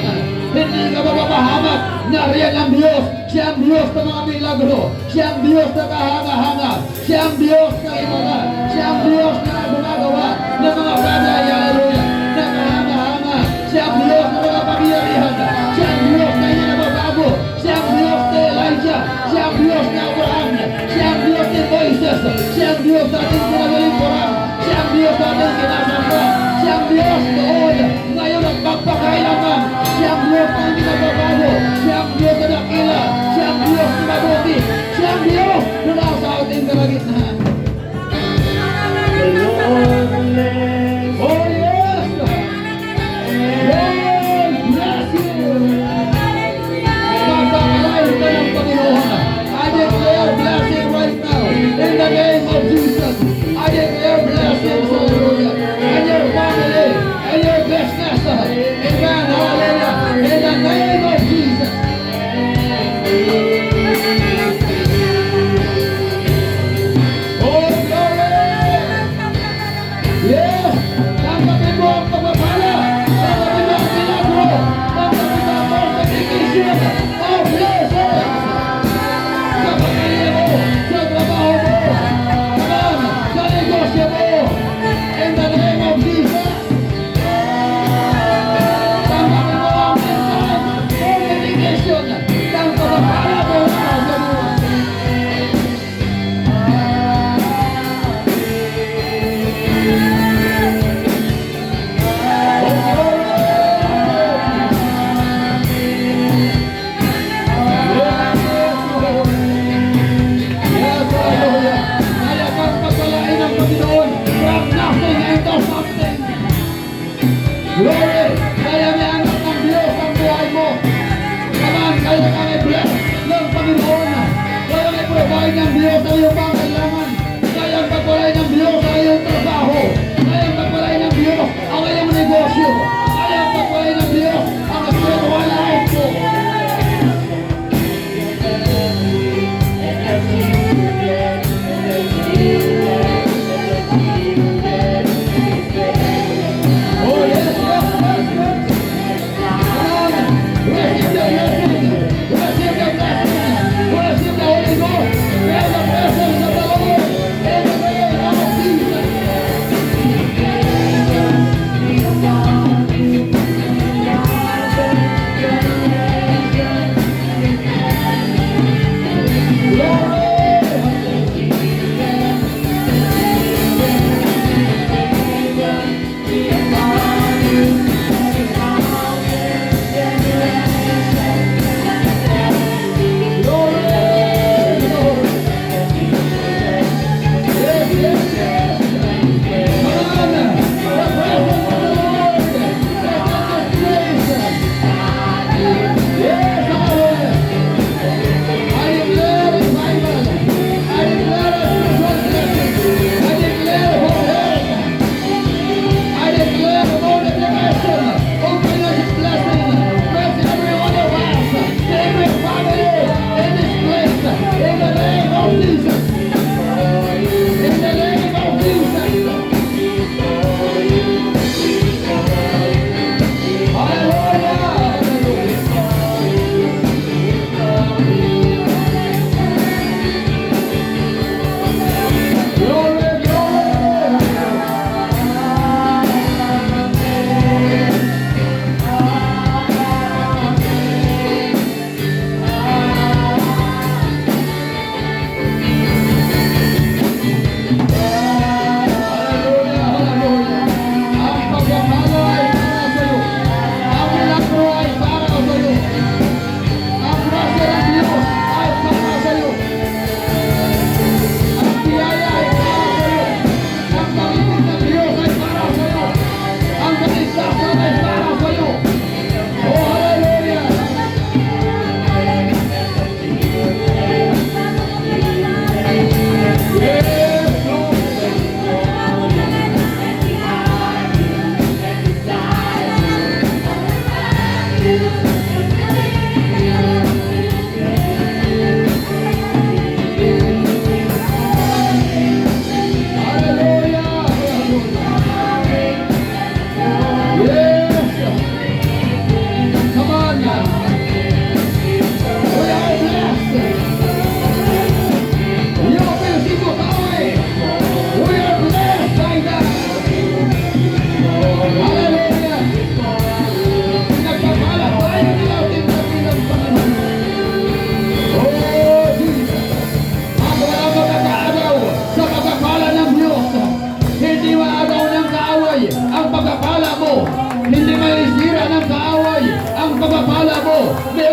Hindi ka mapapahamak. Nariyan ang Diyos. Siya ang Diyos ng mga milagro. Siya ang Diyos na kahanga-hanga. Siya ang Diyos na imala. Siya ang Diyos na gumagawa kaluluwa ng mga bagay, hallelujah, na kahanga-hanga. Siya ang Diyos ng mga pangyarihan. Siya ang Diyos na hindi nababago. Siya ang Diyos ni Elijah. Siya ang Diyos ni Abraham. Siya ang Diyos ni Moises. Siya ang Diyos natin pinagaling-kurang. Siya ang Diyos natin kinasamba. Siya ang Diyos noon, ngayon at magpakailangan. Siya ang Diyos na hindi nababago. Siya ang Diyos na dakila. Siya ang Diyos na mabuti. Siya ang Diyos na nasa ating kalagitnaan. The Lord bless. Oh yes! Lord bless you! Magpapalain ka ng Panginoon. I declare blessing right now. In the name of Jesus. I declare blessings, hallelujah. And your family, and your business. Amen, hallelujah. In the name of Jesus. Oh, glory! Yes! Tanggapin mo ang pagpapala! Tanggapin mo ang milagro! Tanggapin mo ang multiplication of blessings! Sa pamilya mo! Sa trabaho mo! Naman! Sa negosyo mo! In the name of Jesus! Tanggapin mo ang income! Multiplication! Ng pagpapala mo sa buwan! Glory! Kaya may anak ng Diyos ang buhay mo. Come on, kaya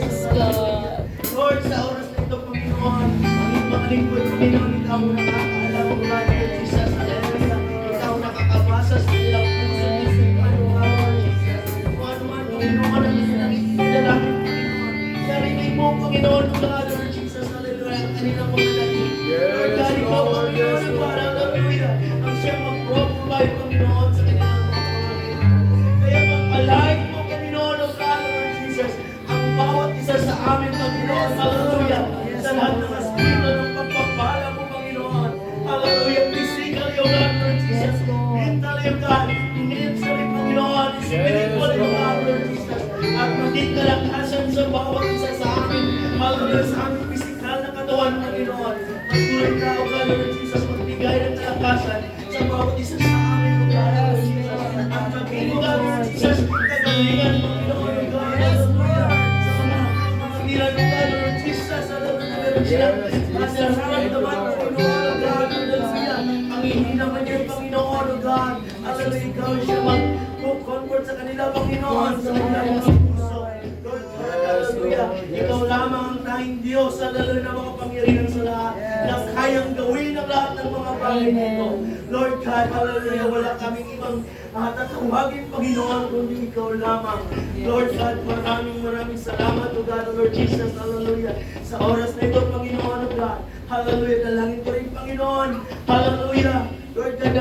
Jesus. Lord, sa oras na ito, Panginoon, ang mga lingkod, Panginoon, ikaw ang nakakaalam, O God, Lord Jesus, hallelujah. Ikaw ang nakakabasa sa ilang puso, Lord Jesus. Kung ano man, Panginoon, ang nakikidalangin, Panginoon. Narinig mo, Panginoon, O God, Lord Jesus, hallelujah, ang kanilang mga dating. Lord God, ikaw, Panginoon, ang para, hallelujah, ang siyang mag-provide, Panginoon, sa kanilang mga pangangailangan. Kaya pagpalain mo, Panginoon, O God, Lord Jesus, ang bawat isa sa amin, Panginoon, hallelujah, sa lahat ng aspito ng pagpapala mo, Panginoon, hallelujah, physically, O God, Lord Jesus, mentally, O God, financially, Panginoon, spiritually, O God, Lord Jesus, at maging kalakasan sa bawat isa sa amin, hallelujah, sa aming physical na katawan, Panginoon, patuloy ka, O God, Lord Jesus, magbigay ng kalakasan sa bawat isa sa amin, O God, Lord Jesus, at maging, O God, Lord Jesus, kagalingan, Panginoon, O God, hallelujah, sa mga tiran, O God, Lord Jesus, hallelujah, na meron silang nararamdaman, Panginoon, O God, hallelujah, ang hihina man yun, Panginoon, O God, hallelujah, ikaw siya mag-comfort sa kanila, Panginoon, sa kanilang mga puso, Lord God, hallelujah, ikaw lamang ang tanging Diyos, hallelujah, na mga pangyarihan sa lahat, na kayang gawin ang lahat ng mga bagay nito, Lord God, hallelujah, wala kaming ibang tatawagin, Panginoon, kundi ikaw lamang, Lord God, maraming salamat, O God, Lord Jesus, hallelujah, sa oras na ito, Panginoon, O God, hallelujah, dalangin ko rin, Panginoon, hallelujah, Lord God,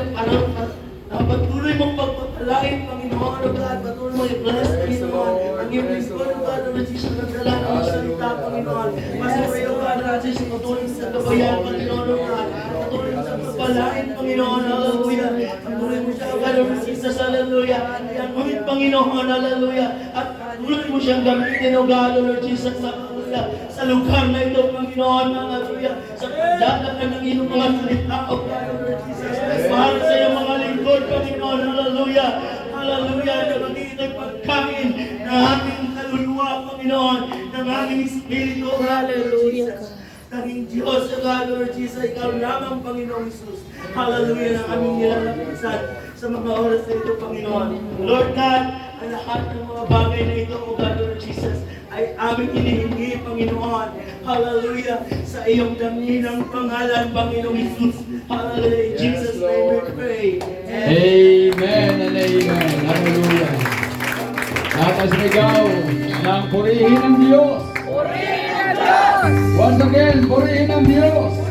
ang patuloy mong pagpapalain, Panginoon, O God, patuloy mong i-bless, Panginoon, ang iyong Lord, O God, Lord Jesus, nagdala ng mga salita, Panginoon, Patuloy, O God, Lord Jesus, patuloy sa gabayan, Panginoon, O God, patuloy sa pagpapalain, Panginoon, hallelujah, patuloy mo siya, O God, Lord Jesus, hallelujah, iyanuhin, Panginoon, hallelujah, at patuloy mo siyang gamitin, O God, Lord Jesus, hallelujah, sa lugar na ito, Panginoon, hallelujah, sa pagdadaan ng iyong mga salita, O God, Lord Jesus, para sa iyong mga lingkod, Panginoon, hallelujah, hallelujah, na maging ito'y pagkain na aming kaluluwa, Panginoon, ng aming espiritu, hallelujah, tanging Diyos, O God, Lord Jesus, ikaw lamang, Panginoong Jesus, hallelujah, na aming nilalapisan sa mga oras na ito, Panginoon. Lord God, ang lahat ng mga bagay na ito, O God, Lord Jesus, ay aming inihingi, Panginoon. Hallelujah. Sa iyong daminang pangalan, Panginoong Jesus. Hallelujah. In Jesus' name we pray. Amen and amen. Hallelujah. At as sigaw ng purihin ng Diyos. Purihin ang Diyos! Once again, purihin ng Diyos.